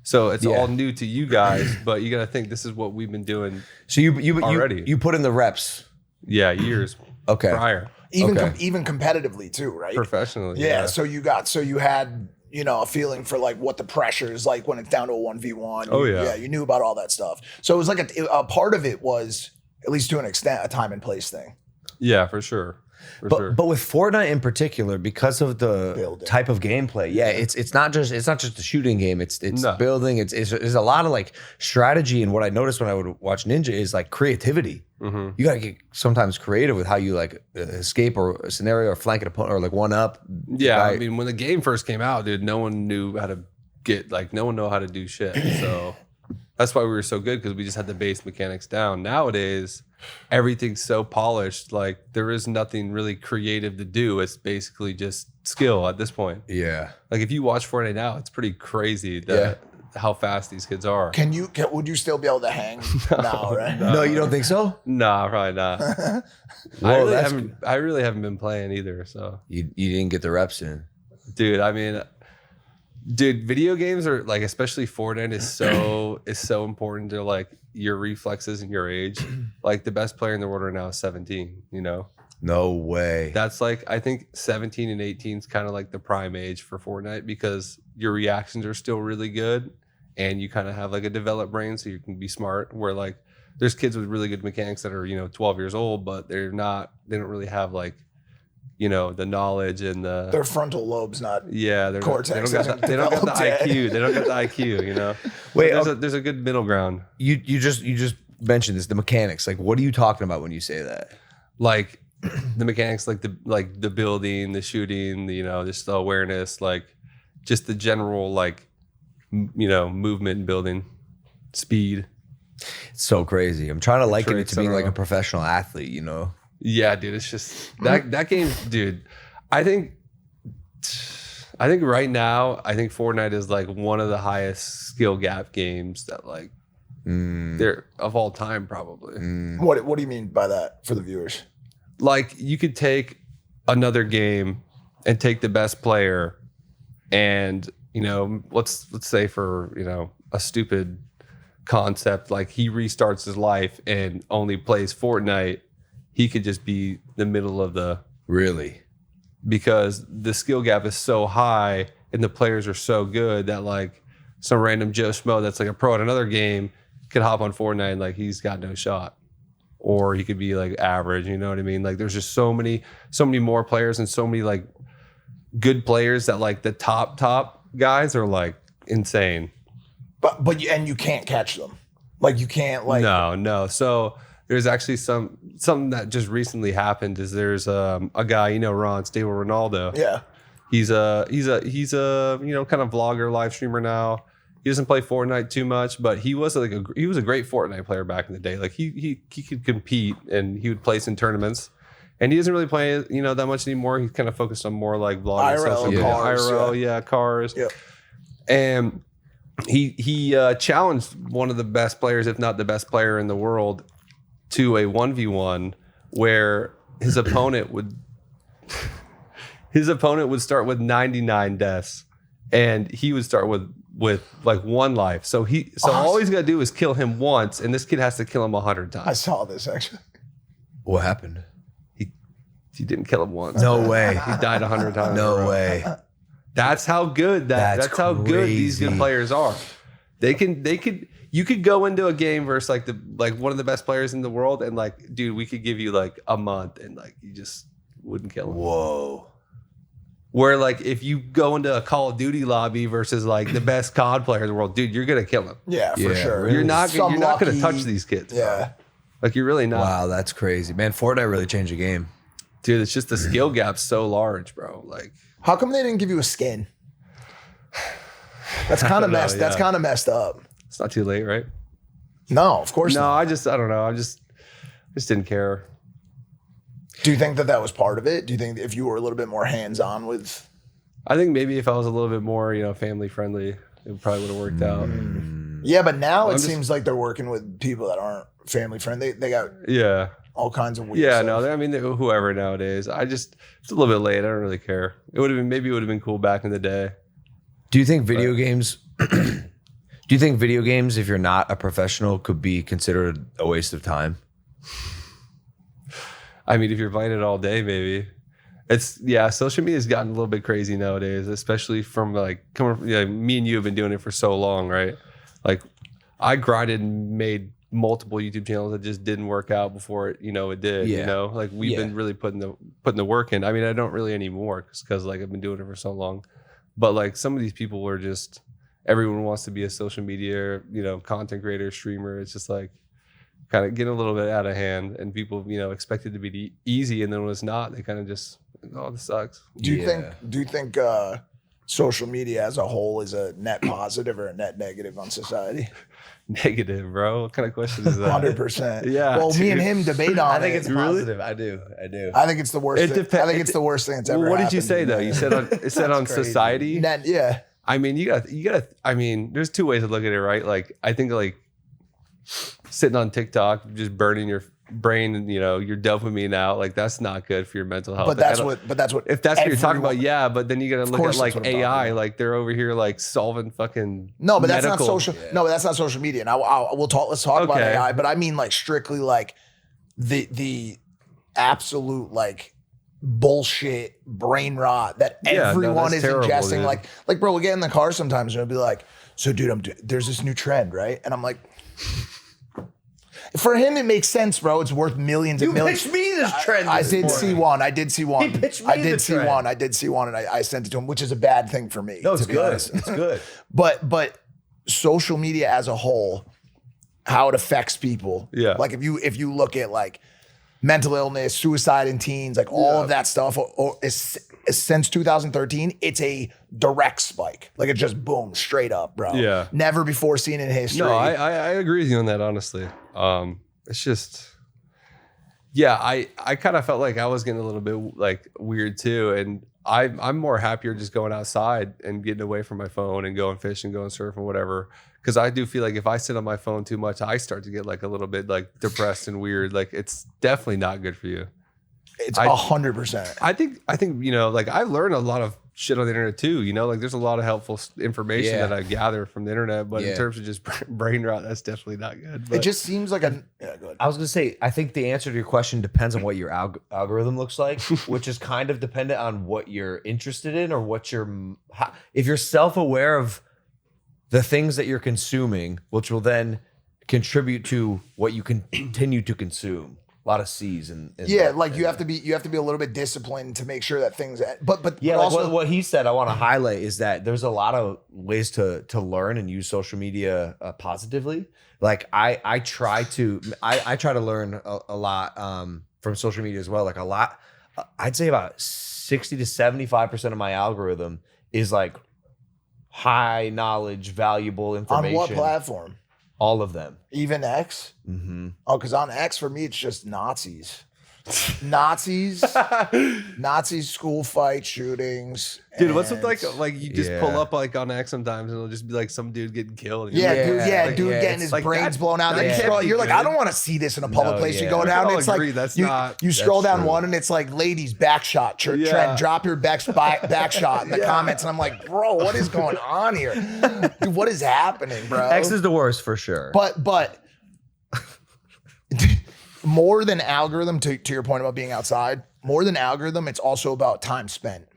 So it's all new to you guys, but you got to think this is what we've been doing. So you already. You put in the reps. Yeah, years prior. Even competitively too, right? Professionally. Yeah. So you had a feeling for like what the pressure is like when it's down to a 1v1. Yeah, you knew about all that stuff. So it was like a part of it was, at least to an extent, a time and place thing. Yeah, for sure. But with Fortnite in particular, because of the Building. type of gameplay, it's not just a shooting game. It's building. It's a lot of like strategy. And what I noticed when I would watch Ninja is like creativity. Mm-hmm. You gotta get sometimes creative with how you like escape or a scenario or flank an opponent or like one up. Yeah, I mean when the game first came out, dude, no one knew how to know how to do shit. So that's why we were so good, because we just had the base mechanics down. Nowadays, everything's so polished. Like there is nothing really creative to do. It's basically just skill at this point. Yeah. Like if you watch Fortnite now, it's pretty crazy how fast these kids are. Would you still be able to hang now, right? No, you don't think so? Nah, probably not. I really haven't been playing either. So you didn't get the reps in. Dude, video games are like, especially Fortnite is so important to like your reflexes and your age. Like the best player in the world right now is 17, No way. That's like, I think 17 and 18 is kind of like the prime age for Fortnite, because your reactions are still really good and you kind of have like a developed brain, so you can be smart, where like there's kids with really good mechanics that are 12 years old, but they don't really have like the knowledge and their frontal lobe's not. Yeah, cortex. They don't got the IQ. They don't got the IQ. Wait, there's a good middle ground. You just mentioned this, the mechanics. Like, what are you talking about when you say that? Like the mechanics, like the building, the shooting, just the awareness, like just the general like movement and building, speed. It's so crazy. I'm trying to liken it to being like a professional athlete. Yeah, dude, it's just that game, dude. I think right now, Fortnite is like one of the highest skill gap games that like they're of all time, probably. What do you mean by that for the viewers? Like you could take another game and take the best player, and let's say for a stupid concept, like he restarts his life and only plays Fortnite. He could just be the middle of the... Really? Because the skill gap is so high and the players are so good that like some random Joe Schmo that's like a pro at another game could hop on Fortnite and like he's got no shot. Or he could be like average, you know what I mean? Like there's just so many more players and so many like good players that like the top guys are like insane. But you can't catch them. Like you can't like... No. So... There's actually something that just recently happened. Is there's a guy Stable Ronaldo. Yeah, he's a kind of vlogger, live streamer now. He doesn't play Fortnite too much, but he was a great Fortnite player back in the day. Like he could compete and he would place in tournaments. And he doesn't really play that much anymore. He's kind of focused on more like vlogging, cars. Yeah. And he challenged one of the best players, if not the best player in the world, to a 1v1 where his opponent would start with 99 deaths and he would start with like 1 life. So all he's got to do is kill him once, and this kid has to kill him 100 times. I saw this actually. What happened? He didn't kill him once. No way. He died 100 times. No way. That's how good that's how good these good players are. You could go into a game versus like one of the best players in the world, and like, dude, we could give you like a month, and like you just wouldn't kill him. Whoa. Where like if you go into a Call of Duty lobby versus like the best COD player in the world, dude, you're gonna kill him. Yeah, for sure. Really? You're not gonna touch these kids. Yeah. Like you're really not. Wow, that's crazy, man. Fortnite really changed the game. Dude, it's just the skill gap's so large, bro. Like, how come they didn't give you a skin? That's kind of messed. Yeah. That's kind of messed up. It's not too late, right? No, of course No, not. I don't know. I just didn't care. Do you think that was part of it? Do you think if you were a little bit more hands-on with? I think maybe if I was a little bit more, family friendly, it probably would have worked out. Yeah, but now it seems like they're working with people that aren't family friendly. They got all kinds of weird Yeah, stuff. no, I mean, whoever nowadays. It's a little bit late. I don't really care. It would have been, maybe it would have been cool back in the day. Do you think video games? Do you think video games, if you're not a professional, could be considered a waste of time? I mean, if you're playing it all day, maybe. Social media's gotten a little bit crazy nowadays, especially from like coming from, me and you have been doing it for so long, right? Like I grinded and made multiple YouTube channels that just didn't work out before it did. Like we've been really putting the work in. I mean, I don't really anymore because like I've been doing it for so long. But like some of these people were just, everyone wants to be a social media, content creator, streamer. It's just like kind of getting a little bit out of hand, and people, expect it to be easy, and then when it's not, they kind of just, oh, this sucks. Do you think social media as a whole is a net positive or a net negative on society? Negative, bro. What kind of question is that? 100%. Yeah. Well, me and him debate on it. I think it's positive. I do. I think it's the worst. I think it's the worst thing that's ever happened. What did you say though? You said on society. Yeah. I mean, you got. I mean, there's two ways to look at it, right? Like, I think like sitting on TikTok, just burning your brain, and your dopamine out. Like, that's not good for your mental health. But that's what. If that's what you're talking about, yeah. But then you got to look at like AI. About. Like they're over here like solving fucking. No, but that's medical. not social. Yeah. No, but that's not social media. And we'll talk. Let's talk about AI. But I mean like strictly like the absolute like bullshit brain rot that everyone is terrible, ingesting. Dude. Like bro, we'll get in the car sometimes and it'll be like, so dude, there's this new trend, right? And I'm like. For him, it makes sense, bro. It's worth millions and millions. You pitched me this trend. I did see one. He pitched me I did see one, and I sent it to him, which is a bad thing for me. No, it's good. Honest. It's good. But social media as a whole, how it affects people. Yeah. Like if you look at like mental illness, suicide in teens, like all of that stuff, since 2013, it's a direct spike. Like it just boom, straight up, bro. Yeah. Never before seen in history. No, I agree with you on that, honestly. It's just, I kind of felt like I was getting a little bit like weird too. And I'm more happier just going outside and getting away from my phone and going fishing, going surfing, whatever. Cause I do feel like if I sit on my phone too much, I start to get like a little bit like depressed and weird. Like it's definitely not good for you. It's 100%. I think, like I learned a lot of shit on the internet too, like there's a lot of helpful information that I gather from the internet, but in terms of just brain rot, that's definitely not good. But it just seems like go ahead. I was going to say, I think the answer to your question depends on what your algorithm looks like, which is kind of dependent on what you're interested in or if you're self-aware of the things that you're consuming, which will then contribute to what you continue to consume. A lot of C's and like you have to be a little bit disciplined to make sure that things. But yeah, also like what he said, I want to highlight is that there's a lot of ways to learn and use social media positively. Like I try to learn a lot from social media as well. Like a lot, I'd say about 60 to 75% of my algorithm is like high knowledge, valuable information. On what platform? All of them. Even X? Mm-hmm. Oh, because on X for me, it's just Nazis. Nazis, school fight shootings. Dude, what's with like you just pull up like on X sometimes and it'll just be like some dude getting killed. Dude getting his brains blown out. You're like, I don't want to see this in a public place. You go down, it's like you scroll down one and it's like, ladies, back shot, trend, drop your back shot in the comments. And I'm like, bro, what is going on here? Dude, what is happening, bro? X is the worst for sure. But more than algorithm, to your point about being outside, more than algorithm, it's also about time spent.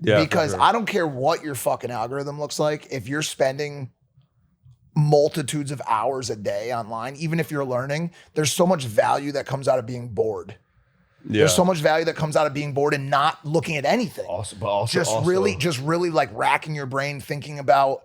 Yeah, because I don't care what your fucking algorithm looks like. If you're spending multitudes of hours a day online, even if you're learning, there's so much value that comes out of being bored. Yeah. There's so much value that comes out of being bored and not looking at anything. Really like racking your brain, thinking about,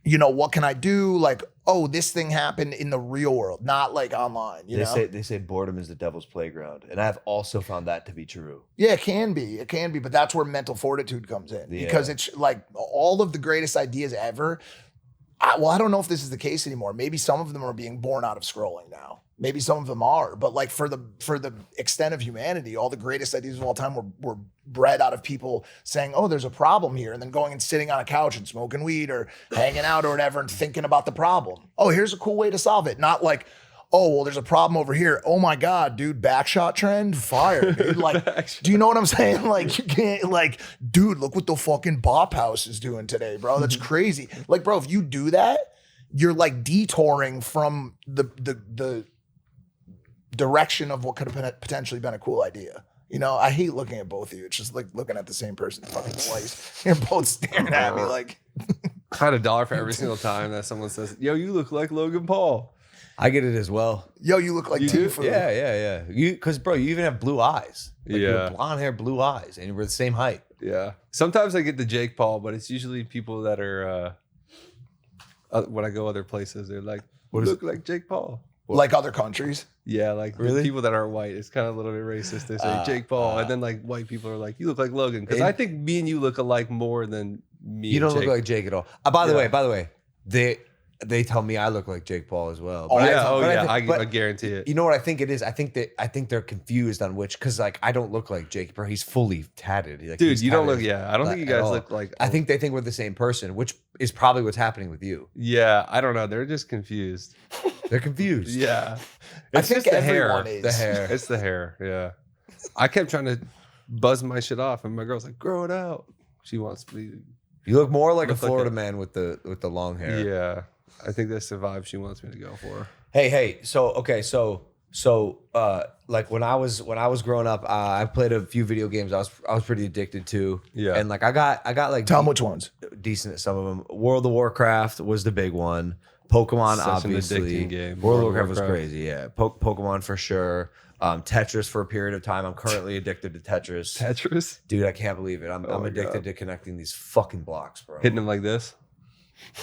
what can I do? Like, oh, this thing happened in the real world, not like online. You know? They say boredom is the devil's playground, and I've also found that to be true. Yeah, it can be, but that's where mental fortitude comes in, because it's like all of the greatest ideas ever. I don't know if this is the case anymore. Maybe some of them are being born out of scrolling now. Maybe some of them are, but like for the extent of humanity, all the greatest ideas of all time were bred out of people saying, "Oh, there's a problem here," and then going and sitting on a couch and smoking weed or hanging out or whatever and thinking about the problem. Oh, here's a cool way to solve it. Not like, oh, well, there's a problem over here. Oh my God, dude, backshot trend, fire, dude. Like, do you know what I'm saying? Like, you can't, like, dude, look what the fucking Bop House is doing today, bro. That's crazy. Like, bro, if you do that, you're like detouring from the direction of what could have potentially been a cool idea. You know, I hate looking at both of you. It's just like looking at the same person fucking twice. You're both staring at me like. I had $1 for every single time that someone says, "Yo, you look like Logan Paul." I get it as well. Yo, you look like Tfue. Yeah. Because bro, you even have blue eyes. Like, you have blonde hair, blue eyes, and we're the same height. Yeah. Sometimes I get the Jake Paul, but it's usually people that are when I go other places, they're like, "Look like Jake Paul." Like other countries? Yeah, like really? People that aren't white. It's kind of a little bit racist. They say Jake Paul, and then like white people are like, "You look like Logan," because I think me and you look alike more than me. You don't and Jake. look like Jake at all. By the way, they tell me I look like Jake Paul as well. I guarantee it. You know what I think it is? I think they're confused on which, because like I don't look like Jake, bro. He's fully tatted. Like, dude, you don't look. Yeah, I don't think you guys look like. I think they think we're the same person, which is probably what's happening with you. Yeah, I don't know. They're just confused. They're confused. Yeah, it's just the hair. The hair. It's the hair. Yeah, I kept trying to buzz my shit off, and my girl's like, "Grow it out." She wants me. You look more like a Florida man with the long hair. Yeah. I think that's the vibe she wants me to go for. Hey, so like when I was growing up, I played a few video games I was pretty addicted to. Yeah. And like I got like tell them which ones. Decent at some of them. World of Warcraft was the big one. Pokemon, such obviously. An addicting game. World of Warcraft was crazy, yeah. Pokemon for sure. Tetris for a period of time. I'm currently addicted to Tetris. Tetris? Dude, I can't believe it. I'm addicted to connecting these fucking blocks, bro. Hitting them like this?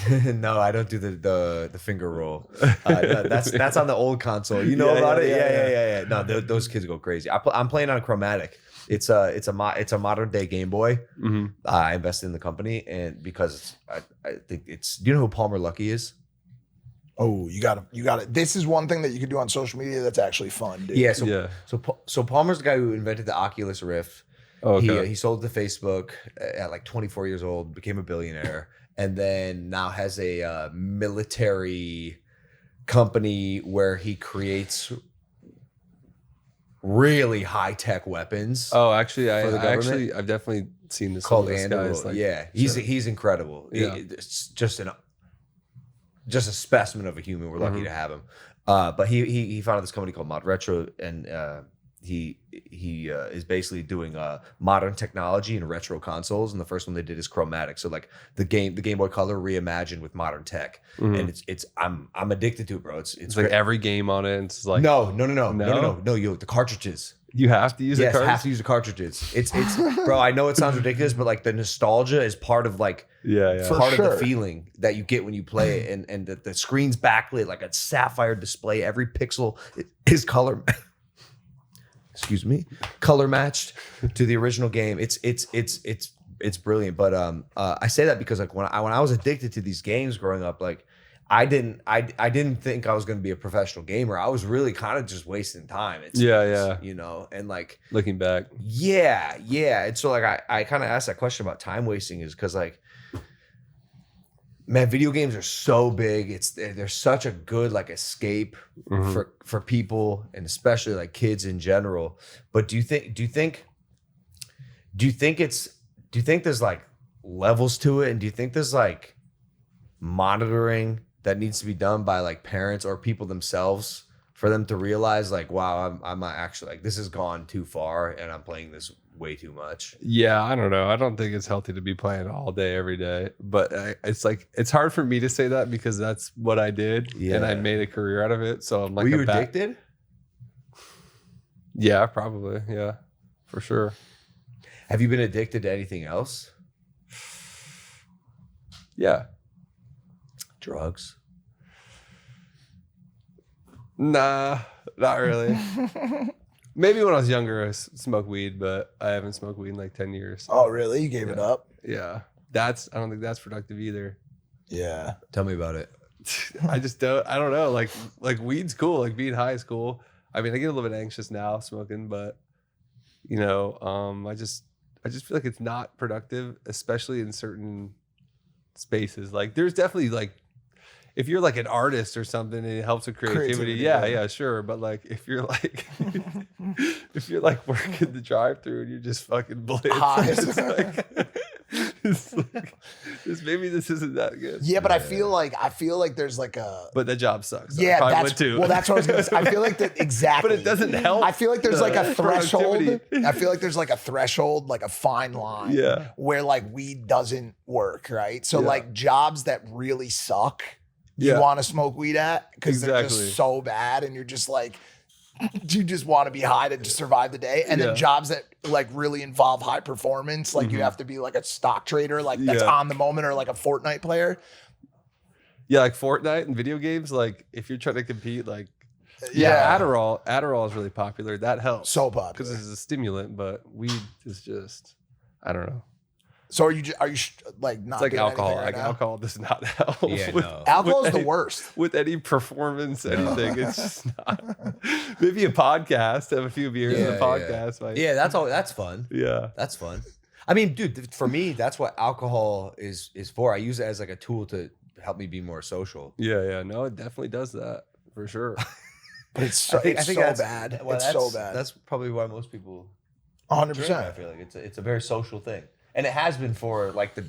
No, I don't do the finger roll. That's on the old console. You know about it? Yeah. No, those kids go crazy. I'm playing on Chromatic. It's a modern day Game Boy. Mm-hmm. I invested in the company, and because I think it's. Do you know who Palmer Luckey is? Oh, you got it. This is one thing that you can do on social media that's actually fun, dude. Yeah. So Palmer's the guy who invented the Oculus Rift. Oh, okay. He sold it to Facebook at like 24 years old, became a billionaire, and then now has a military company where he creates really high tech weapons. Oh, actually, I've definitely seen this called Andrew. Like, he's incredible. Yeah. It's just a specimen of a human. We're lucky to have him. But he founded this company called Mod Retro, and he is basically doing modern technology and retro consoles. And the first one they did is Chromatic. So like the Game Boy Color reimagined with modern tech. Mm-hmm. And I'm addicted to it, bro. It's like every game on it. It's like no. The cartridges. You have to use the cartridges? Have to use the cartridges. It's bro, I know it sounds ridiculous, but like the nostalgia is part of like part of the feeling that you get when you play it, and the screen's backlit like a sapphire display. Every pixel is color color matched to the original game. It's brilliant. But I say that because like when I was addicted to these games growing up, like I didn't think I was going to be a professional gamer. I was really kind of just wasting time. You know, and like looking back. Yeah. And so like I kind of asked that question about time wasting is because like, man, video games are so big. They're such a good like escape for people, and especially like kids in general. But do you think there's like levels to it, and do you think there's like monitoring that needs to be done by like parents or people themselves for them to realize like, wow, I'm actually like this has gone too far and I'm playing this way too much? Yeah, I don't know. I don't think it's healthy to be playing all day every day, but it's hard for me to say that because that's what I did and I made a career out of it. So I'm like, were you addicted? Yeah, probably. Yeah, for sure. Have you been addicted to anything else? Yeah. Drugs? Nah, not really. Maybe when I was younger, I smoked weed, but I haven't smoked weed in like 10 years. Oh, really? You gave it up? Yeah. I don't think that's productive either. Yeah. Tell me about it. I don't know. Like weed's cool. Like being high is cool. I mean, I get a little bit anxious now smoking, but you know, I just feel like it's not productive, especially in certain spaces. Like there's definitely like, if you're like an artist or something and it helps with creativity, yeah, sure. But like if you're like working the drive-through and you're just fucking blitzed, maybe this isn't that good. Yeah, but I feel like there's like a. But that job sucks. Yeah, that's what I was gonna say. I feel like that exactly. But it doesn't help. I feel like there's like a threshold. I feel like there's like a threshold, like a fine line, where like weed doesn't work, right? So like jobs that really suck. You want to smoke weed at because they're just so bad, and you're just like, you just want to be high to just survive the day. And then jobs that like really involve high performance, like you have to be like a stock trader, like that's on the moment, or like a Fortnite player. Yeah, like Fortnite and video games. Like if you're trying to compete, like Adderall is really popular. That helps so popular because it's a stimulant, but weed is just, I don't know. So are you like not? It's like alcohol. Right like now? Alcohol does not help. Yeah, alcohol is the worst with any performance, anything. It's just not. Maybe a podcast. Have a few beers in a podcast. Yeah, that's all. That's fun. Yeah, that's fun. I mean, dude, for me, that's what alcohol is for. I use it as like a tool to help me be more social. Yeah. No, it definitely does that for sure. But it's so, I think so bad. Well, it's so bad. That's probably why most people 100%. I feel like it's a very social thing. And it has been for like the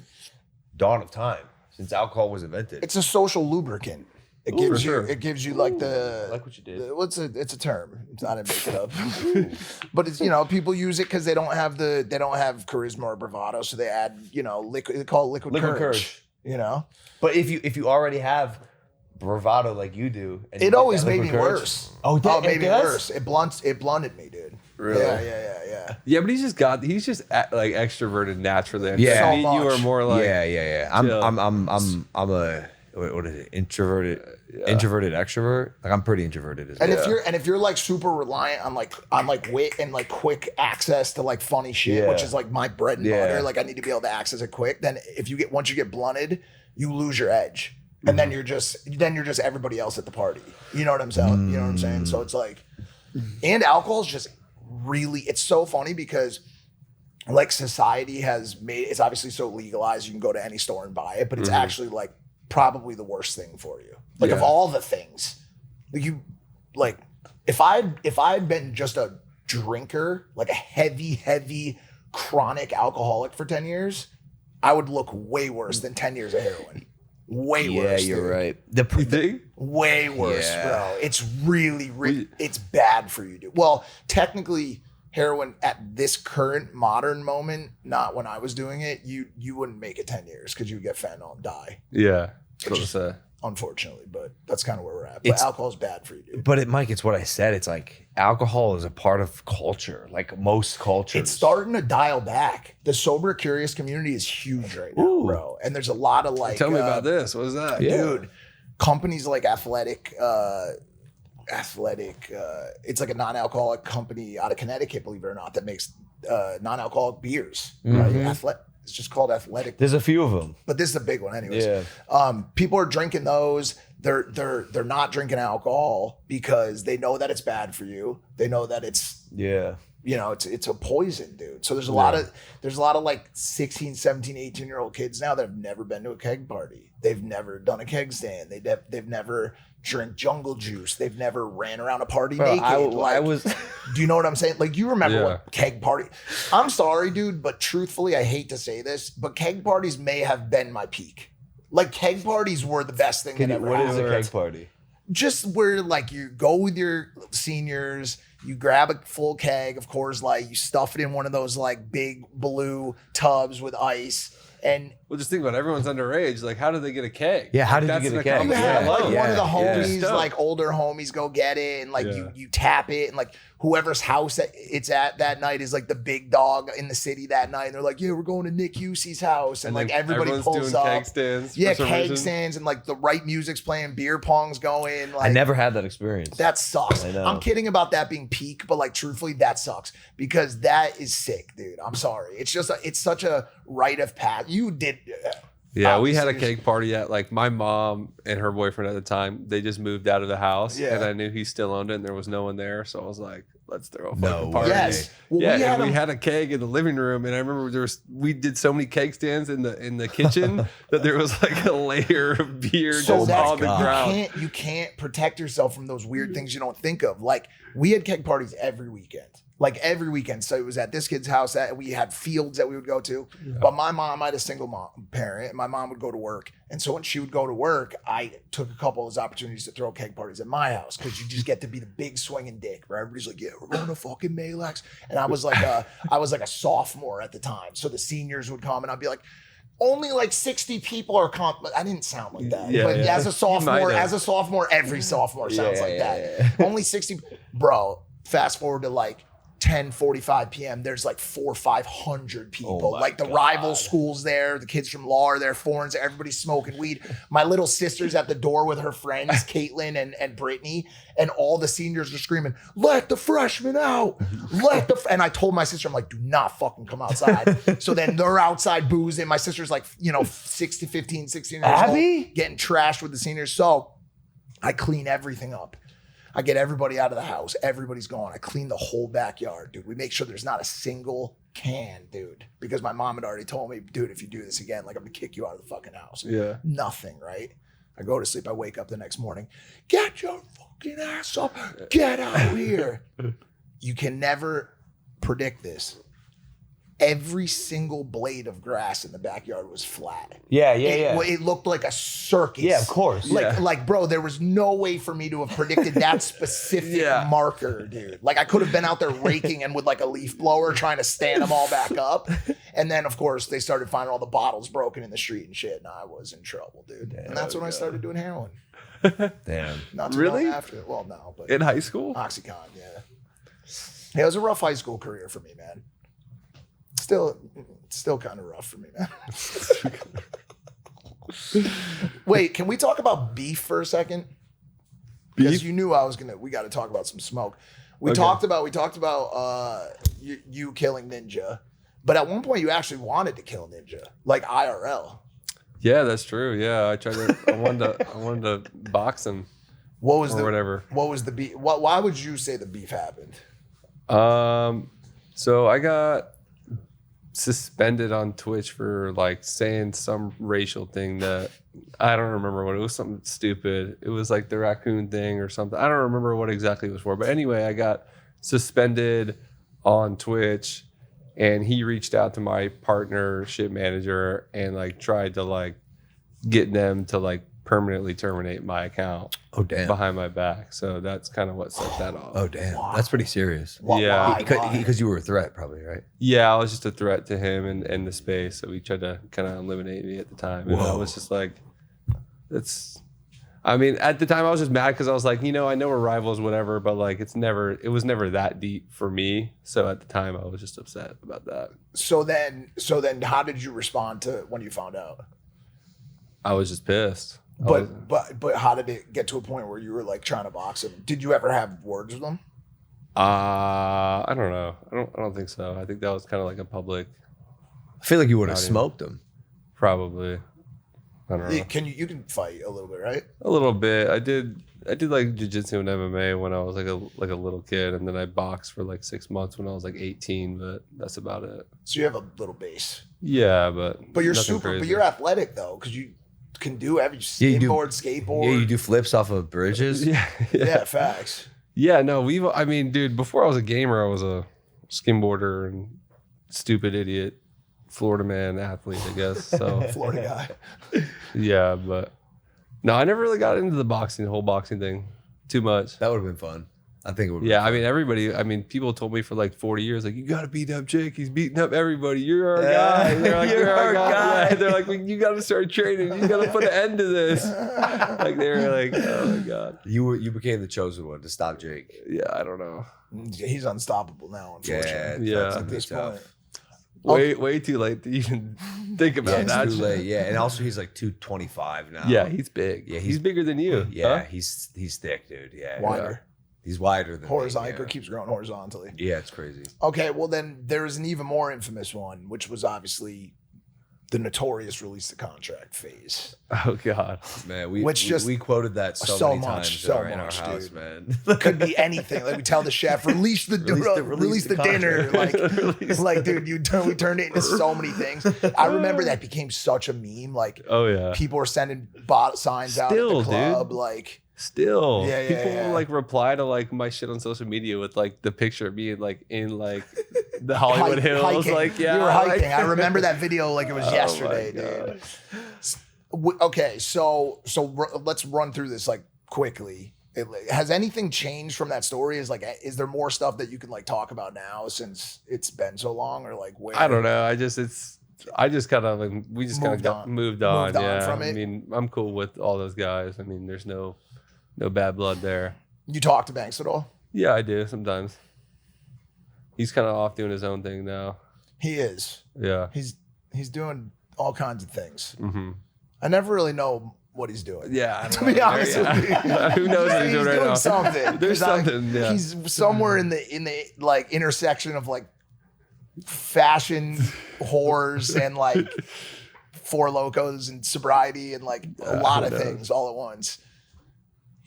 dawn of time since alcohol was invented. It's a social lubricant. It gives you like the like what you did. It's a term. I didn't make it up. But it's people use it because they don't have charisma or bravado, so they add liquid. They call it liquid courage. But if you already have bravado like you do, and it always made me worse. Oh, it made me worse. It blunted me, dude. Really? Yeah, but he's just like extroverted naturally. Yeah, so you are more like I'm a what is it? Introverted extrovert. Like I'm pretty introverted as well. And if you're like super reliant on like wit and like quick access to like funny shit, which is like my bread and butter, like I need to be able to access it quick. Then once you get blunted, you lose your edge, and then you're just everybody else at the party. You know what I'm saying? You know what I'm saying? So it's like, and alcohol is just really, it's so funny because like society has made it's obviously so legalized you can go to any store and buy it, but it's actually like probably the worst thing for you. Like of all the things, if I'd been just a drinker, like a heavy chronic alcoholic for 10 years, I would look way worse than 10 years of heroin. Way worse. Yeah, you're right. Way worse, bro. It's really it's bad for you, dude. Well, technically, heroin at this current modern moment, not when I was doing it, you wouldn't make it 10 years because you would get fentanyl and die. Yeah. Unfortunately, but that's kind of where we're at. But alcohol is bad for you, dude. But Mike, it's what I said. It's like alcohol is a part of culture, like most cultures. It's starting to dial back. The sober curious community is huge right now, bro. And there's a lot of like. Tell me about this. What is that, dude? Companies like Athletic. It's like a non-alcoholic company out of Connecticut, believe it or not, that makes non-alcoholic beers. Right? It's just called Athletic. There's a few of them, but this is a big one, anyways. People are drinking those. They're not drinking alcohol because they know that it's bad for you. They know that it's it's a poison, dude. So there's a lot of like 16, 17, 18-year-old kids now that have never been to a keg party. They've never done a keg stand. They've never drank jungle juice. They've never ran around a party naked. Do you know what I'm saying? Like, you remember what keg party? I'm sorry, dude, but truthfully, I hate to say this, but keg parties may have been my peak. Like, keg parties were the best thing that ever happened. What is a keg party? Just where like you go with your seniors, you grab a full keg of Coors Light, you stuff it in one of those like big blue tubs with ice. And well, just think about it. Everyone's underage. Like, how did they get a keg? Yeah, how did you get a keg? You have like one of the homies, like older homies, go get it, and like you tap it, and like whoever's house it's at that night is like the big dog in the city that night. And they're like, yeah, we're going to Nick Husey's house. And like everybody pulls up. Keg stands. Yeah, keg stands and like the right music's playing, beer pong's going. Like, I never had that experience. that sucks. I know. I'm kidding about that being peak, but like truthfully, that sucks because that is sick, dude. I'm sorry. It's just, it's such a rite of passage. You did. Yeah, we had a cake party at like my mom and her boyfriend at the time. They just moved out of the house, and I knew he still owned it, and there was no one there. So I was like, "Let's throw a fucking party." Yes. Well, yeah, we had a keg in the living room, and I remember we did so many cake stands in the kitchen that there was like a layer of beer just on the ground. You can't protect yourself from those weird things you don't think of. Like we had keg parties every weekend. Like every weekend. So it was at this kid's house that we had fields that we would go to. Yeah. But my mom, I had a single parent, and my mom would go to work. And so when she would go to work, I took a couple of those opportunities to throw keg parties at my house because you just get to be the big swinging dick where everybody's like, yeah, we're going to fucking Malex. And I was like a sophomore at the time. So the seniors would come and I'd be like, only like 60 people are I didn't sound like that. Yeah, but as a sophomore, every sophomore sounds like that. Only 60. Bro, fast forward to like 10:45 p.m. There's like 400 or 500 people. Like the rival schools there, the kids from law are there, foreigners, everybody's smoking weed. My little sister's at the door with her friends, Caitlin and Brittany, and all the seniors are screaming, "Let the freshmen out! And I told my sister, I'm like, do not fucking come outside. So then they're outside boozing. My sister's like, 16 years old, getting trashed with the seniors. So I clean everything up. I get everybody out of the house. Everybody's gone. I clean the whole backyard, dude. We make sure there's not a single can, dude. Because my mom had already told me, dude, if you do this again, like I'm gonna kick you out of the fucking house. Yeah. Nothing, right? I go to sleep. I wake up the next morning. Get your fucking ass up. Get out here. You can never predict this. Every single blade of grass in the backyard was flat. Yeah. It looked like a circus. Yeah, of course. Like, bro, there was no way for me to have predicted that specific marker, dude. Like, I could have been out there raking and with like a leaf blower trying to stand them all back up. And then, of course, they started finding all the bottles broken in the street and shit. And I was in trouble, dude. Damn, and that's when I started doing heroin. Damn. Not too long after. Well, no, but in high school? Oxycontin, yeah. It was a rough high school career for me, man. Still kind of rough for me, man. Wait, can we talk about beef for a second? Because you knew we got to talk about some smoke. We talked about you killing Ninja, but at one point you actually wanted to kill Ninja, like IRL. Yeah, that's true. Yeah, I wanted to box him. What was whatever? What was the beef? Why would you say the beef happened? So I got suspended on Twitch for like saying some racial thing that I don't remember what it was. Something stupid. It was like the raccoon thing or something. I don't remember what exactly it was for. But anyway, I got suspended on Twitch, and he reached out to my partnership manager and like tried to like get them to like permanently terminate my account. Oh damn! Behind my back. So that's kind of what set that off. Oh damn! Wow. That's pretty serious. Yeah, because you were a threat, probably, right? Yeah, I was just a threat to him and the space. So he tried to kind of eliminate me at the time. And I was just like, at the time I was just mad because I was like, I know we're rivals, whatever, but like it was never that deep for me. So at the time I was just upset about that. So then how did you respond to when you found out? I was just pissed. But how did it get to a point where you were like trying to box him? Did you ever have words with him? I don't know. I don't think so. I think that was kind of like a public. I feel like you would have smoked him. Probably. I don't know. You can fight a little bit, right? A little bit. I did like jiu-jitsu and MMA when I was like a little kid, and then I boxed for like 6 months when I was like 18, but that's about it. So you have a little base. Yeah, but you're super. But you're athletic though, because you can do skateboard. Yeah, you do flips off of bridges. Yeah, facts. Yeah, no, dude, before I was a gamer, I was a skimboarder and stupid idiot Florida man athlete, I guess. So Florida guy. Yeah, but no, I never really got into the whole boxing thing too much. That would have been fun. I think it would. Yeah, people told me for like 40 years, like, you got to beat up Jake. He's beating up everybody. You're our guy. They're like, you're our guy. Yeah, they're like, you got to start training. You got to put an end to this. Like they were like, oh my god. You became the chosen one to stop Jake. Yeah, I don't know. He's unstoppable now, unfortunately. Yeah. At this point. Way too late to even think about that. It's too late. Yeah, and also he's like 225 now. Yeah, he's big. Yeah, he's bigger than you. Yeah, huh? he's thick, dude. Yeah, Wider. He's wider than Horizontal. me, Keeps growing horizontally. Yeah, it's crazy. Okay, well then there's an even more infamous one, which was obviously the notorious release the contract phase. Oh god, man, we quoted that so many times in our house, dude. man. Could be anything. Like we tell the chef, release the dinner. Like dude, we turned it into so many things. I remember that became such a meme. Like, oh yeah, people were sending bot signs out at the club. Dude. Like, still, yeah, people will like reply to like my shit on social media with like the picture of me like in like the Hollywood Hills. Hiking. Like, yeah, you were hiking. Like, I remember that video like it was yesterday, dude. Okay, so let's run through this like quickly. Has anything changed from that story? Is there more stuff that you can like talk about now since it's been so long, or like where? I don't know. I just kind of like we just kind of moved on. Yeah, from it. I mean, I'm cool with all those guys. I mean, there's no bad blood there. You talk to Banks at all? Yeah, I do sometimes. He's kind of off doing his own thing now. He is. Yeah. He's doing all kinds of things. Mm-hmm. I never really know what he's doing. Yeah. To be honest with you. Who knows what he's doing right now? Something. There's something. Yeah. He's somewhere in the like intersection of like fashion whores and like Four Locos and sobriety and like a lot of things all at once.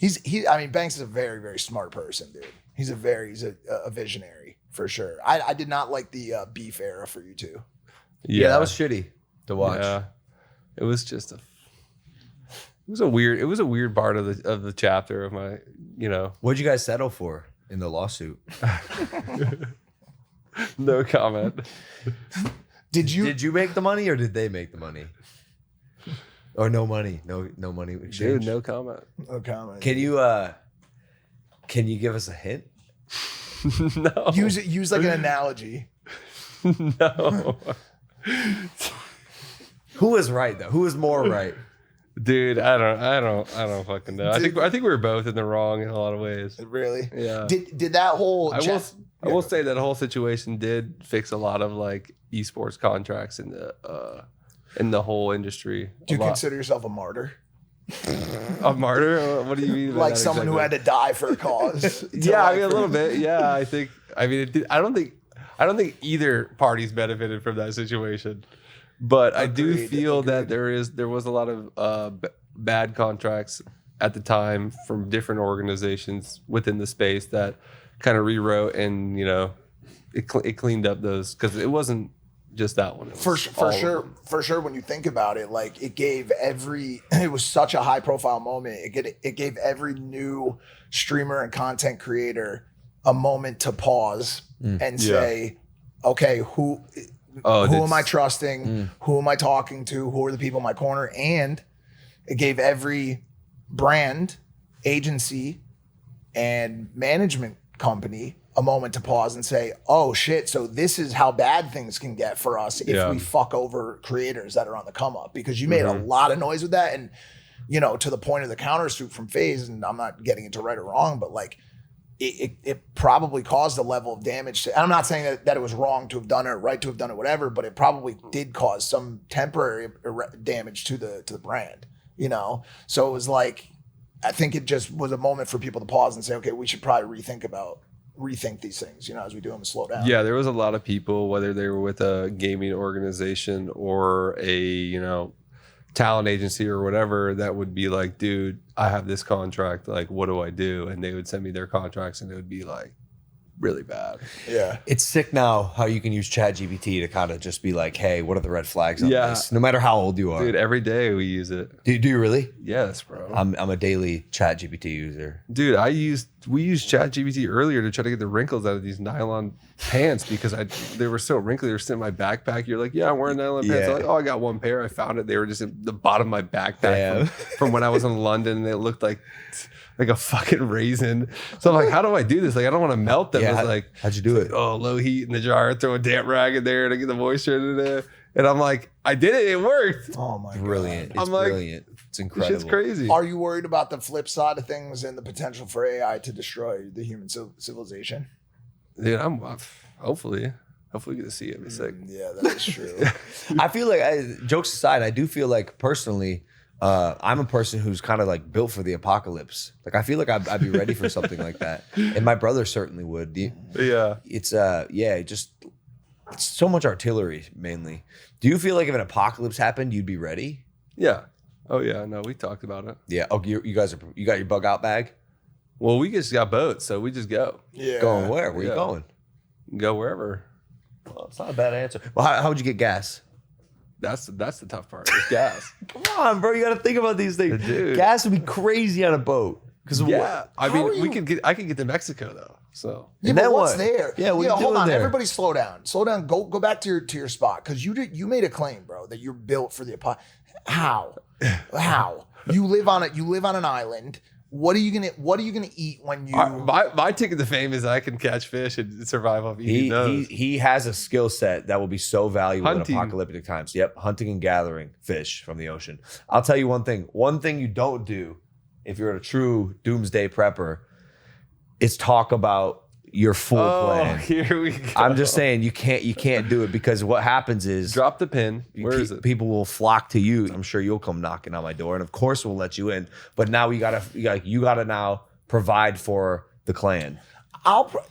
I mean, Banks is a very, very smart person, dude. He's a visionary for sure. I did not like the beef era for you two. Yeah, that was shitty to watch. Yeah. It was just it was a weird part of the chapter of my, What'd you guys settle for in the lawsuit? No comment. Did you make the money or did they make the money? Or no money? No money exchange? Dude, no comment. No comment. Can you give us a hint? No. Use like an analogy. No. Who is right though? Who is more right? Dude, I don't fucking know. I think we were both in the wrong in a lot of ways. Really? Yeah. Did that whole I will say that whole situation did fix a lot of like esports contracts in the whole industry. Do you consider yourself a martyr? A martyr? What do you mean? Like someone who had to die for a cause? Yeah, I mean a little bit. Yeah, I think. I mean, I don't think either party's benefited from that situation, but I do feel that there was a lot of bad contracts at the time from different organizations within the space that kind of rewrote and it cleaned up those, because it wasn't just that one. For sure. When you think about it, like it was such a high profile moment. It gave every new streamer and content creator a moment to pause and say, okay, who am I trusting? Who am I talking to? Who are the people in my corner? And it gave every brand, agency, and management company a moment to pause and say, oh shit, so this is how bad things can get for us if we fuck over creators that are on the come up. Because you made a lot of noise with that, and to the point of the countersuit from Faze, and I'm not getting into right or wrong, but like it probably caused a level of damage and I'm not saying that it was wrong to have done it, right to have done it, whatever, but it probably did cause some temporary damage to the brand, so it was like, I think it just was a moment for people to pause and say, okay, we should probably rethink these things, as we do them, and slow down. Yeah, there was a lot of people, whether they were with a gaming organization or a, talent agency or whatever, that would be like, dude, I have this contract, like, what do I do? And they would send me their contracts and it would be like really bad. Yeah. It's sick now how you can use ChatGPT to kind of just be like, hey, what are the red flags on this? No matter how old you are. Dude, every day we use it. Do you really? Yes, bro. I'm a daily ChatGPT user. Dude, we used ChatGPT earlier to try to get the wrinkles out of these nylon pants because they were so wrinkly. They were sitting in my backpack. You're like, yeah, I'm wearing nylon pants. I'm like, oh, I got one pair. I found it. They were just in the bottom of my backpack from when I was in London. And they looked like a fucking raisin. So I'm like, how do I do this? Like, I don't want to melt them. Yeah, like, how'd you do it? Oh, low heat in the jar, throw a damp rag in there to get the moisture in there. And I'm like, I did it. It worked. Oh my Brilliant. God. It's I'm like, brilliant. It's This incredible. shit's crazy. Are you worried about the flip side of things and the potential for AI to destroy the human civilization? Dude, I'm hopefully we get to see it. Be sick. Yeah, that is true. I feel like, jokes aside, I do feel like personally, I'm a person who's kind of like built for the apocalypse. Like I feel like I'd be ready for something like that, and my brother certainly would. Yeah. It's it's so much artillery mainly. Do you feel like if an apocalypse happened, you'd be ready? Yeah. Oh yeah. No, we talked about it. Yeah. Oh, you got your bug out bag? Well, we just got boats, so we just go. Yeah. Going where? Where you Yeah. going? Go wherever. Well, it's not a bad answer. Well, how would you get gas? That's the tough part. It's gas. Come on, bro. You got to think about these things. Dude. Gas would be crazy on a boat. Because Yeah. I How are mean, you- I could get to Mexico though. So Yeah, And but then what's what? there? Yeah, what you hold doing on. there? Everybody, slow down. Slow down. Go back to your spot because you made a claim, bro, that you're built for the apocalypse. How? You live on an island. What are you gonna eat when you? my ticket to fame is I can catch fish and survive off eating those. he has a skill set that will be so valuable Hunting. in apocalyptic times. Yep, hunting and gathering fish from the ocean. I'll tell you one thing. One thing you don't do if you're a true doomsday prepper is talk about your full plan. Here we go. I'm just saying you can't do it because what happens is Drop the pin. Where is it? people will flock to you. I'm sure you'll come knocking on my door, and of course we'll let you in. But now you gotta now provide for the clan.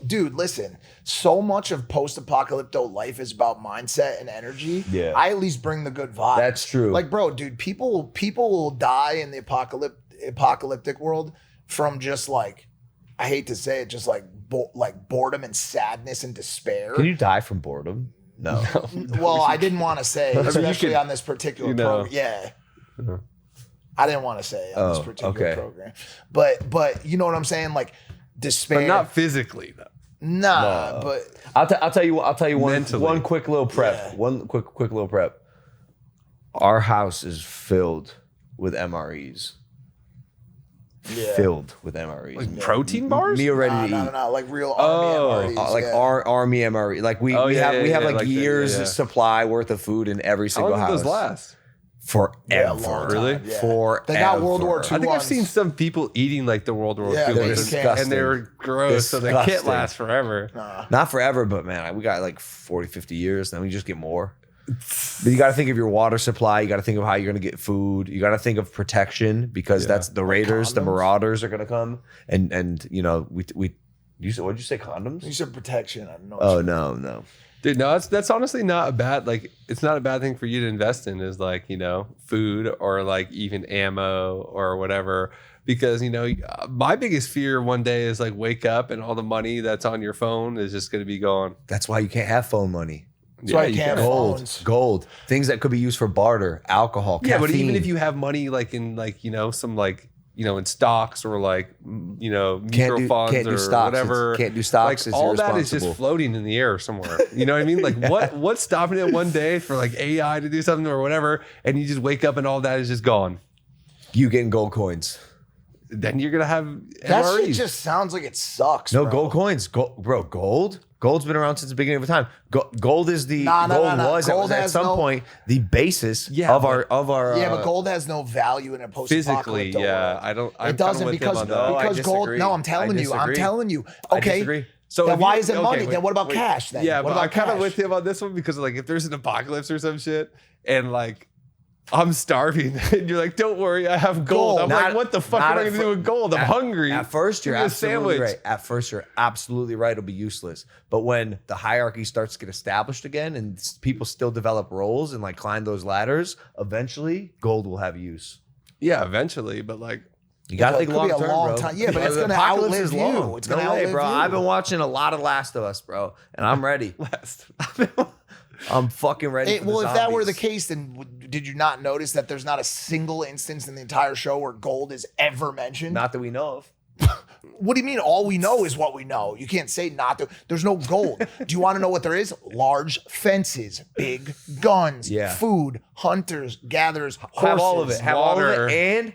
Dude, listen. So much of post-apocalyptic life is about mindset and energy. Yeah. I at least bring the good vibes. That's true. Like, bro, dude, people will die in the apocalyptic world from just like, I hate to say it, just like boredom and sadness and despair. Can you die from boredom? No. Well, I didn't want to say, especially could- on this particular you know. program. Yeah. Uh-huh. I didn't want to say on this Oh, particular okay. program. But you know what I'm saying? Like despair. But not physically though. Nah, No. but I'll tell you one Mentally. quick little prep. Yeah. One quick little prep. Our house is filled with MREs. yeah. Filled with MREs. Like protein bars? Meal ready to eat. No, like real Oh. army MREs. Like yeah. our army MRE. Like we Oh, yeah, have yeah, like like that, years yeah. supply worth of food in every How single long did house. those last? Forever. Yeah, a long time, Really? yeah. Forever. They got World War II. I think I've ones. seen some people eating like the World War Yeah, II they're ones, disgusting. and they're gross, so they can't Disgusting. last forever. Not forever, but man, we got like 40, 50 years. Then we just get more. But you got to think of your water supply. You got to think of how you're going to get food. You got to think of protection because Yeah. that's the raiders, the condoms? marauders are going to come. And you know, you said, what'd you say, condoms? You said protection. I don't know. Oh, no. Dude, no, that's honestly not a bad, like, it's not a bad thing for you to invest in is like, you know, food or like even ammo or whatever. Because, you know, my biggest fear one day is like wake up and all the money that's on your phone is just going to be gone. That's why you can't have phone money. That's why you you can't can. have Gold. phones. Things that could be used for barter, alcohol, Yeah, but even caffeine. if you have money like in like, you know, some like, you know, in stocks or like, you know, mutual funds can't do or stocks. whatever. Can't do stocks. Like It's all that is irresponsible. just floating in the air somewhere. You know what I mean? Like what's stopping it one day for like AI to do something or whatever, and you just wake up and all that is just gone. You getting gold coins. Then you're gonna have That MREs. shit just sounds like it sucks. No, bro. gold coins. Gold? Gold's been around since the beginning of time. Gold is the Nah, gold nah. was Gold at has some no- point the basis Yeah, of our Yeah, but gold has no value in a physically, post-apocalyptic yeah. world. I don't. I'm It doesn't kinda with him because on that. No, I because gold. disagree. No, I'm telling I you. I'm disagree. telling you. I Okay. disagree. So Then if why you- is it okay, money? wait, Then what about wait. cash? Then Yeah, what but I'm about kind of cash? with him on this one because like if there's an apocalypse or some shit and like I'm starving and you're like, don't worry, I have gold. I'm like, what the fuck am I gonna do with gold? I'm hungry. At first, you're Give me a absolutely sandwich. right. At first, you're absolutely right. It'll be useless. But when the hierarchy starts to get established again and people still develop roles and like climb those ladders, eventually gold will have use. Yeah, eventually, but like You got to It think could long be a term, long bro. time. Yeah, but it's The gonna apocalypse outlive is you. long. It's gonna No way, outlive bro. you. I've been watching a lot of Last of Us, bro, and I'm ready. last. I'm fucking ready. Well, if that were the zombies. case, then did you not notice that there's not a single instance in the entire show where gold is ever mentioned? Not that we know of. What do you mean? All we know is what we know. You can't say not to. There's no gold. Do you want to know what there is? Large fences, big guns, Yeah. food, hunters, gatherers, horses. Have all of it. Have all of water. it and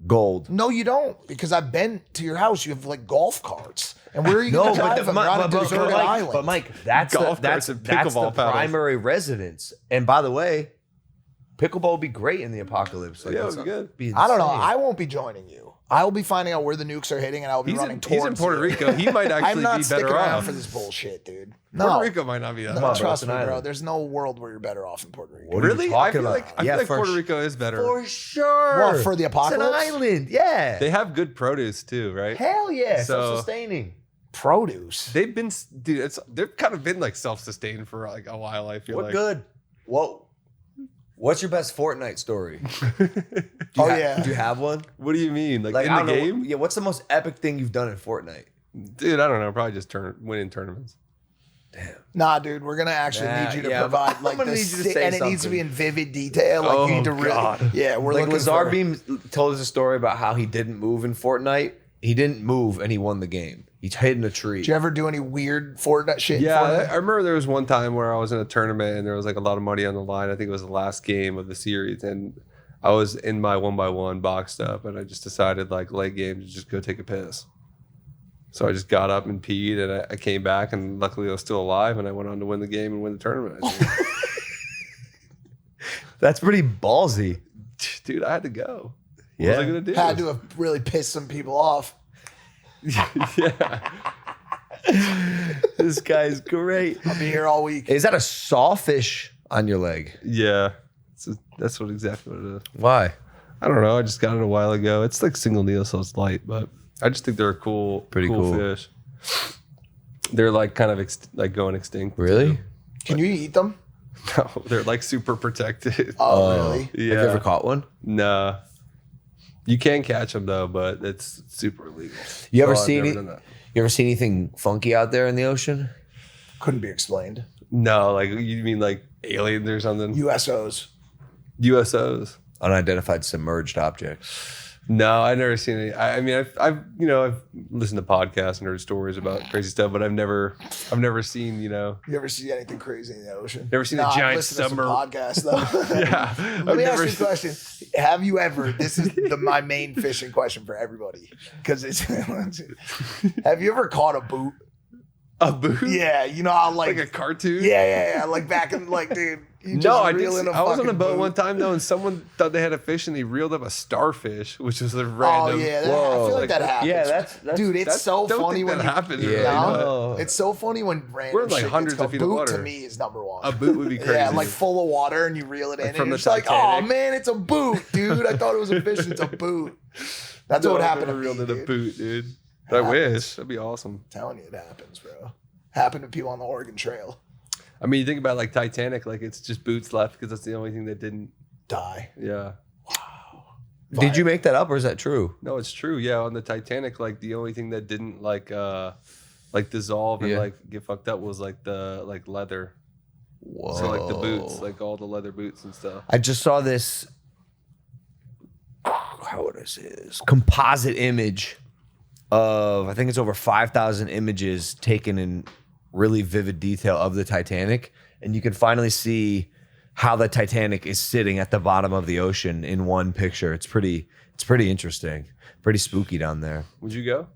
gold. No, you don't, because I've been to your house. You have like golf carts. And where are you going to drive from? You're on a but deserted island. But Mike, that's Golf the carts and that's the pickleball paddles. primary residence. And by the way, pickleball would be great in the apocalypse. Like, Yeah, it that's would be good. be I don't know. insane. I won't be joining you. I will be finding out where the nukes are hitting, and I will be running He's towards in Puerto you. Rico. He might I'm actually not be sticking better around off. for this bullshit, dude. Puerto No, Rico might not be that no, bad. trust It's me, an bro. island. There's no world where you're better off in Puerto Rico. What are you Really? I talking feel about? like, I feel like for Puerto sh- Rico is better. For sure. What, for the It's apocalypse? an island. Yeah. They have good produce too, right? Hell yeah. So- Self-sustaining. Produce. They've been, dude. They've kind of been like self-sustained for like a while. I feel What like. good? What's your best Fortnite story? Yeah. Do you have one? What do you mean? Like I in don't the know, game, Yeah. What's the most epic thing you've done in Fortnite? dude? I don't know. Probably just winning tournaments. Nah, dude, we're gonna actually Nah, need you to yeah, provide I'm like gonna this, need you to say and it needs to something. be in vivid detail. Like you need to really, God. yeah. We're Like looking Lazar for. Beam told us a story about how he didn't move in Fortnite. He didn't move and he won the game. He hid in a tree. Did you ever do any weird Fortnite shit? Yeah, in Fortnite? I remember there was one time where I was in a tournament and there was like a lot of money on the line. I think it was the last game of the series, and I was in my 1x1 boxed up, and I just decided like late game to just go take a piss. So I just got up and peed, and I came back, and luckily I was still alive, and I went on to win the game and win the tournament. That's pretty ballsy. Dude, I had to go. What Yeah. was I gonna do? Had to have really pissed some people off. Yeah. This guy's great. I'll be here all week. Is that a sawfish on your leg? Yeah. That's exactly what it is. Why? I don't know. I just got it a while ago. It's like single needle, so it's light, but I just think they're a Pretty cool. fish. They're like kind of like going extinct. Really? Can you eat them? No, they're like super protected. Oh, really? Have you ever caught one? Nah. You can catch them though, but it's super illegal. You ever So I've seen never it? done that. You ever see anything funky out there in the ocean? Couldn't be explained. No, like you mean like aliens or something? USOs. USOs. Unidentified submerged objects. No, I've never seen any. I mean, I've listened to podcasts and heard stories about crazy stuff, but I've never seen, You ever see anything crazy in the ocean? Never seen a I've giant listened to some submarine. podcasts though. Yeah. Let me ask you a question. Have you ever, this is my main fishing question for everybody, because it's, have you ever caught a boot? A boot? Yeah, you know how like Like a cartoon? yeah, like back in like, dude, you just No, I did. reel in I was on a fucking boat one time though, and someone thought they had a fish, and he reeled up a starfish, which was a random. Oh yeah, I Whoa. feel like that happens. Yeah, that's dude, it's so don't funny think when that you, happens. Yeah, really, No, but it's so funny when random We're in, like, shit hundreds gets of feet caught. of Boot water. to me is number one. a boot would be crazy. Yeah, like full of water, and you reel it in, Like from and you're the just like, oh Titanic. man, it's a boot, dude. I thought it was a fish. It's a boot. That's No, what I've happened to never me, reeled in a dude. boot, dude. I Happens. wish. That'd be awesome. I'm telling you, it happens, bro. Happened to people on the Oregon Trail. I mean, you think about like Titanic, like it's just boots left because that's the only thing that didn't. Die. Yeah. Did you make that up or is that true? No, it's true. Yeah, on the Titanic, like the only thing that didn't like dissolve and Yeah. like get fucked up was like the like leather. Whoa. So like the boots, like all the leather boots and stuff. I just saw this. How would I say this? Composite image of, I think it's over 5,000 images taken in really vivid detail of the Titanic. And you can finally see how the Titanic is sitting at the bottom of the ocean in one picture. It's pretty interesting. Pretty spooky down there. Would you go?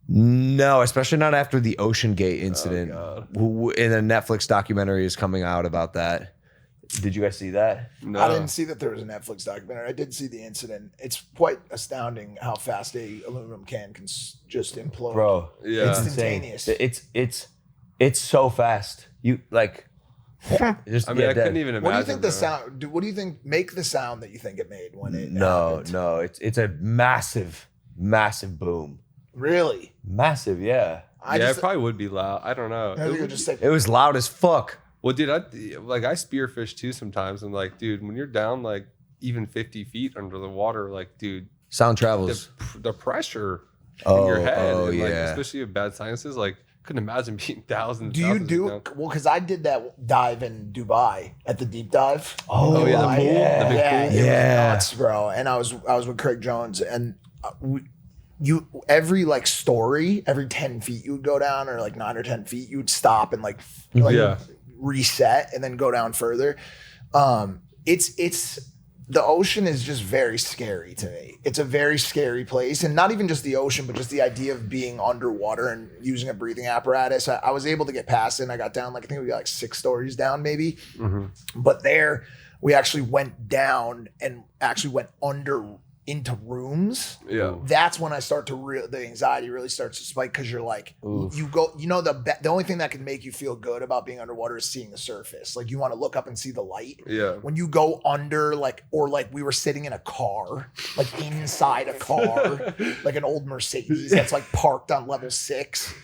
No, especially not after the Ocean Gate incident. God. And a Netflix documentary is coming out about that. Did you guys see that? No. I didn't see that there was a Netflix documentary. I did see the incident. It's quite astounding how fast a aluminum can can just implode. Bro, Yeah. it's insane. Instantaneous. It's so fast. You like just I mean, yeah, I couldn't dead. even imagine. What do you think the bro. sound? What do you think? Make the sound that you think it made when it No, happened. no, it's a massive boom. Really? Massive, yeah. Yeah, it probably would be loud. I don't know. I think it would just like It was loud as fuck. Well, dude, I spearfish too sometimes. And like, dude, when you're down like even 50 feet under the water, like, dude, Sound travels. the pressure in your head, oh, and, like, yeah. especially with bad sinuses, like, couldn't imagine being thousands. Do you do well? Because I did that dive in Dubai at the deep dive. Oh, yeah, the Dubai. pool? Yeah, The big yeah, pool? it Yeah. was nuts, bro. And I was with Craig Jones, and you every like story, every 10 feet you would go down, or like 9 or 10 feet, you would stop and like Yeah. reset, and then go down further. It's the ocean is just very scary to me. It's a very scary place, and not even just the ocean, but just the idea of being underwater and using a breathing apparatus. I was able to get past it, and I got down I think we got like 6 stories down maybe. But there we actually went down and actually went under into rooms. Yeah. That's when I start to the anxiety really starts to spike, because you're like, you go, the only thing that can make you feel good about being underwater is seeing the surface. Like you want to look up and see the light. Yeah. When you go under, or we were sitting in a car, like inside a car, like an old Mercedes that's like parked on level 6,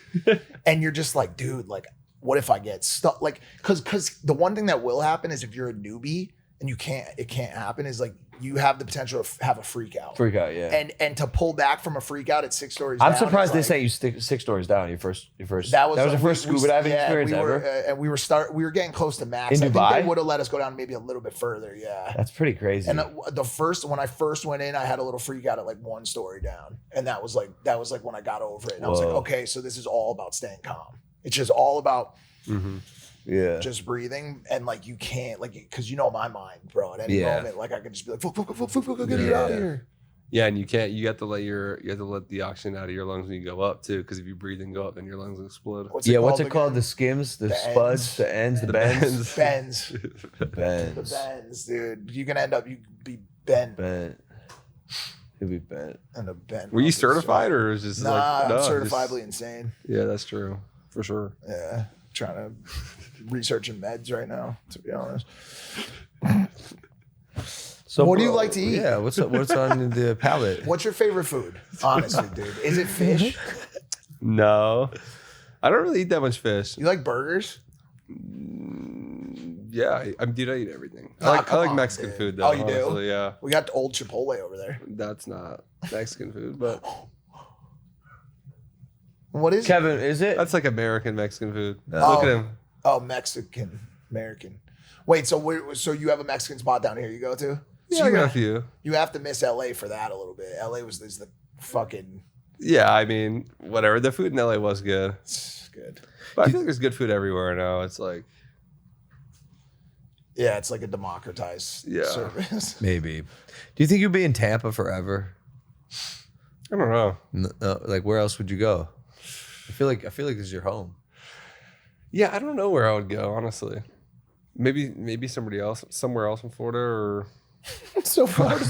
and you're just like, dude, like, what if I get stuck? Like, because the one thing that will happen is if you're a newbie and it can't happen, is like you have the potential to have a freak out. Freak out, yeah. And to pull back from a freak out at 6 stories down. I'm surprised they sent you 6 stories down. Your first. That was your first scuba diving experience ever. And we were getting close to max. In I Dubai? think they would have let us go down maybe a little bit further. Yeah. That's pretty crazy. And when I first went in, I had a little freak out at like 1 story down, and that was like when I got over it. And I was like, okay, so this is all about staying calm. It's just all about. Yeah. Just breathing, and like you can't, like, because you know my mind, bro. At any moment, like I could just be like, fuck, get it out of here. Yeah, and you have to let the oxygen out of your lungs when you go up too, because if you breathe and go up, then your lungs will explode. What's it called? The skims, the spuds, the ends, the bends. Bends. The bends. The bends, dude. You can end up, you could be bent. He'll be bent. And a bent. Were you certified, or was just I'm certifiably insane. Yeah, that's true. For sure. Yeah. Trying to researching meds right now, to be honest. So what do you like to eat? Yeah, what's on the palate? What's your favorite food? Honestly, dude. Is it fish? No. I don't really eat that much fish. You like burgers? Yeah, I eat everything. I like Mexican food though. Oh, you honestly, do? Yeah. We got the old Chipotle over there. That's not Mexican food, but what is Kevin, is it? That's like American Mexican food. No. Look at him. Oh, Mexican American. Wait, so you have a Mexican spot down here you go to? Yeah, So I got a few. You have to miss LA for that a little bit. LA is the fucking. Yeah, I mean, whatever. The food in LA was good. It's good. But I feel like there's good food everywhere now. It's like. Yeah, it's like a democratized service. Maybe. Do you think you'll be in Tampa forever? I don't know. Like, where else would you go? I feel like this is your home. Yeah, I don't know where I would go, honestly. Maybe somewhere else in Florida, or So Florida.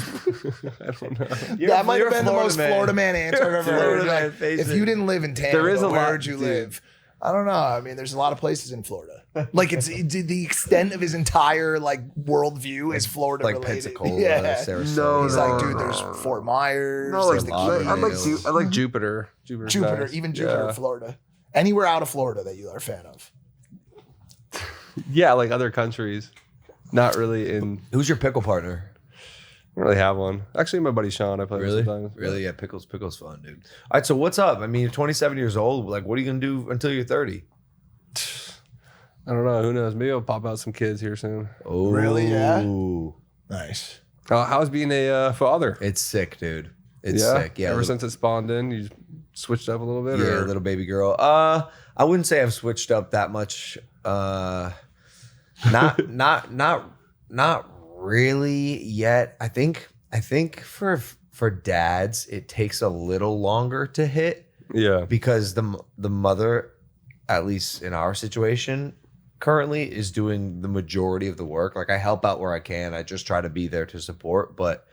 I don't know. That might have been the most man. Florida man answer I've ever heard. Man, Like, if you didn't live in Tampa, There is a where lot, would you dude. live? I don't know. I mean, there's a lot of places in Florida. Like it's the extent of his entire like worldview is Florida like related. Pensacola, Yeah. Sarasota. He's like, dude, there's Fort Myers. there's the Keys. I like Jupiter. Jupiter, Nice. even Jupiter, Florida. Anywhere out of Florida that you are a fan of. Yeah, like other countries. Not really in. Who's your pickle partner? I don't really have one. Actually, my buddy Sean, I play with sometimes. Really? Yeah, pickles fun, dude. All right, so what's up? I mean, you're 27 years old. Like, what are you gonna do until you're 30? I don't know. Who knows? Maybe I'll pop out some kids here soon. Oh, Really? Yeah? Nice. How's being a father? It's sick, dude. It's sick. Yeah. Ever since it spawned in, you switched up a little bit. Yeah, or? little baby girl. I wouldn't say I've switched up that much. Not really yet. I think for dads, it takes a little longer to hit Yeah. because the mother, at least in our situation, currently is doing the majority of the work. Like I help out where I can. I just try to be there to support. But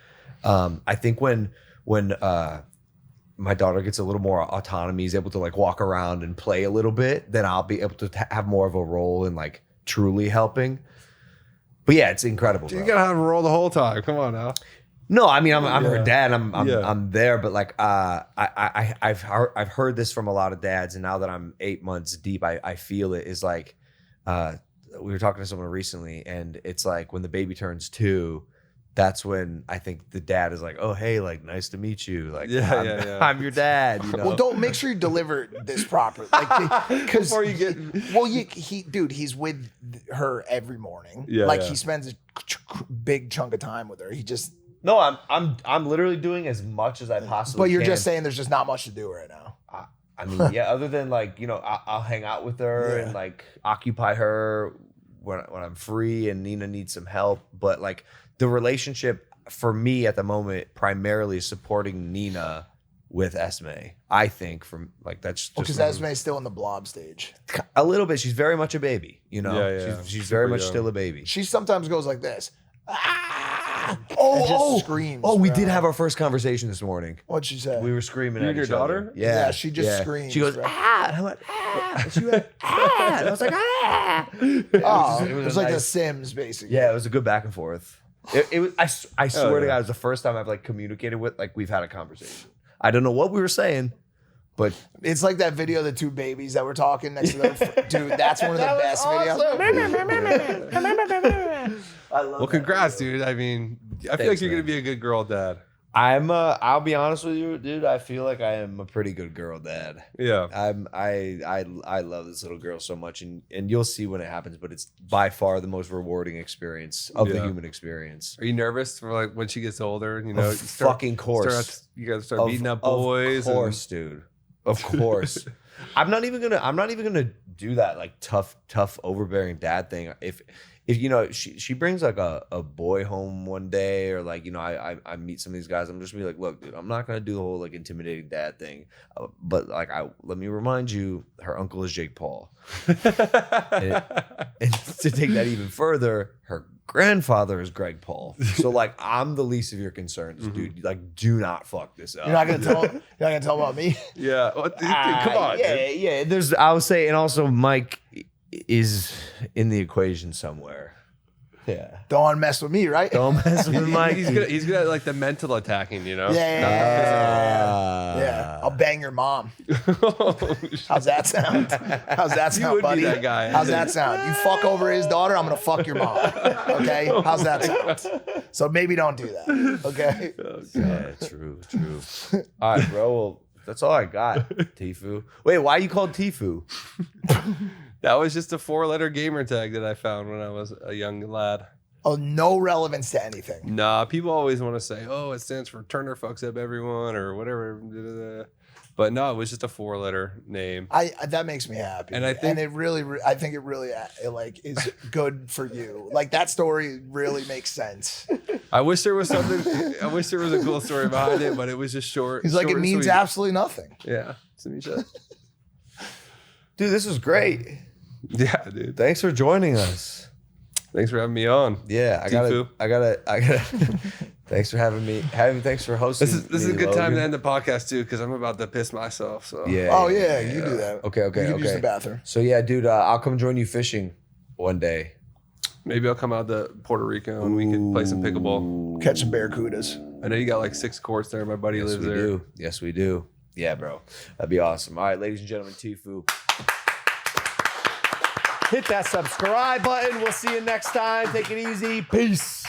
I think when my daughter gets a little more autonomy, is able to like walk around and play a little bit, then I'll be able to have more of a role in like truly helping. But yeah, it's incredible. You bro. gotta have a roll the whole time. Come on now. No, I mean I'm her dad. I'm Yeah. there, but like I've heard this from a lot of dads, and now that I'm 8 months deep, I feel it is like we were talking to someone recently, and it's like when the baby turns 2, that's when I think the dad is like, oh hey, like nice to meet you, like I'm your dad. You know? Well, don't make sure you deliver this properly, like because Before you get. well, he's with her every morning. Yeah, like yeah. he spends a big chunk of time with her. He just. No, I'm literally doing as much as I possibly. But you're can. just saying there's just not much to do right now. I mean, yeah. Other than like I'll hang out with her and like occupy her when I'm free and Nina needs some help. But like the relationship for me at the moment, primarily supporting Nina with Esmé. I think from like that's just Because Esme's still in the blob stage. a little bit. She's very much a baby, you know. Yeah. She's very much young. still a baby. She sometimes goes like this. Ah! And just screams. We bro. did have our first conversation this morning. What'd she say? We were screaming You at and your each other. daughter? Yeah, she just screams, She goes, bro. ah. And I went, ah. And she went, ah. And I was like, ah. It was like nice- The Sims, basically. Yeah, it was a good back and forth. It was. I swear to yeah. God, it was the first time I've like communicated with, like we've had a conversation. I don't know what we were saying, but It's like that video of the two babies that were talking next to their dude. That's one of the best videos. I love Well, congrats, dude. I mean, I feel like you're gonna be a good girl dad. I'll be honest with you, dude. I feel like I am a pretty good girl dad. Yeah. I love this little girl so much, and you'll see when it happens. But it's by far the most rewarding experience of the Yeah. human experience. Are you nervous for like when she gets older? You know, Of fucking course. you gotta start beating up boys. Of course, dude. Of course. I'm not even gonna do that like tough, overbearing dad thing. If you know she brings like a boy home one day, or like, you know, I meet some of these guys, I'm just gonna be like, look, dude, I'm not gonna do the whole like intimidating dad thing, but like let me remind you, her uncle is Jake Paul, and to take that even further, her grandfather is Greg Paul. So like, I'm the least of your concerns, dude. Like, do not fuck this up. You're not gonna tell about me. Yeah. What, dude, come on. dude. Yeah. I would say, and also Mike is in the equation somewhere. Yeah. Don't want to mess with me, right? Don't mess with Mike. He's good at like the mental attacking, you know? Yeah. I'll bang your mom. How's that sound? How's that sound, would be buddy? that guy. How's that sound? You fuck over his daughter, I'm gonna fuck your mom. Okay? How's that sound? So maybe don't do that. Okay? Yeah, true. All right, bro. Well, that's all I got, Tfue. Wait, why are you called Tfue? That was just a 4-letter gamer tag that I found when I was a young lad. Oh, no relevance to anything. Nah, people always want to say, oh, it stands for Turner fucks up everyone or whatever. But no, it was just a 4-letter name. That makes me happy, And I think it really like is good for you. Like that story really makes sense. I wish there was something. I wish there was a cool story behind it, but it was just short. He's like, short it and means sweet. absolutely nothing. Yeah. Dude, Dude, this was great. yeah, dude. Thanks for joining us. Thanks for having me on. Yeah, I gotta. Thanks for having me. Thanks for hosting. This is a good Logan. time to end the podcast too, because I'm about to piss myself. So Yeah. Oh yeah, you do that. Okay. You can use the bathroom. So yeah, dude, I'll come join you fishing one day. maybe I'll come out to Puerto Rico and we can play some pickleball. Catch some barracudas. I know you got like 6 courts there. My buddy lives there. Yes, we do. Yeah, bro. That'd be awesome. All right, ladies and gentlemen, Tfue. Hit that subscribe button. We'll see you next time. Take it easy. Peace.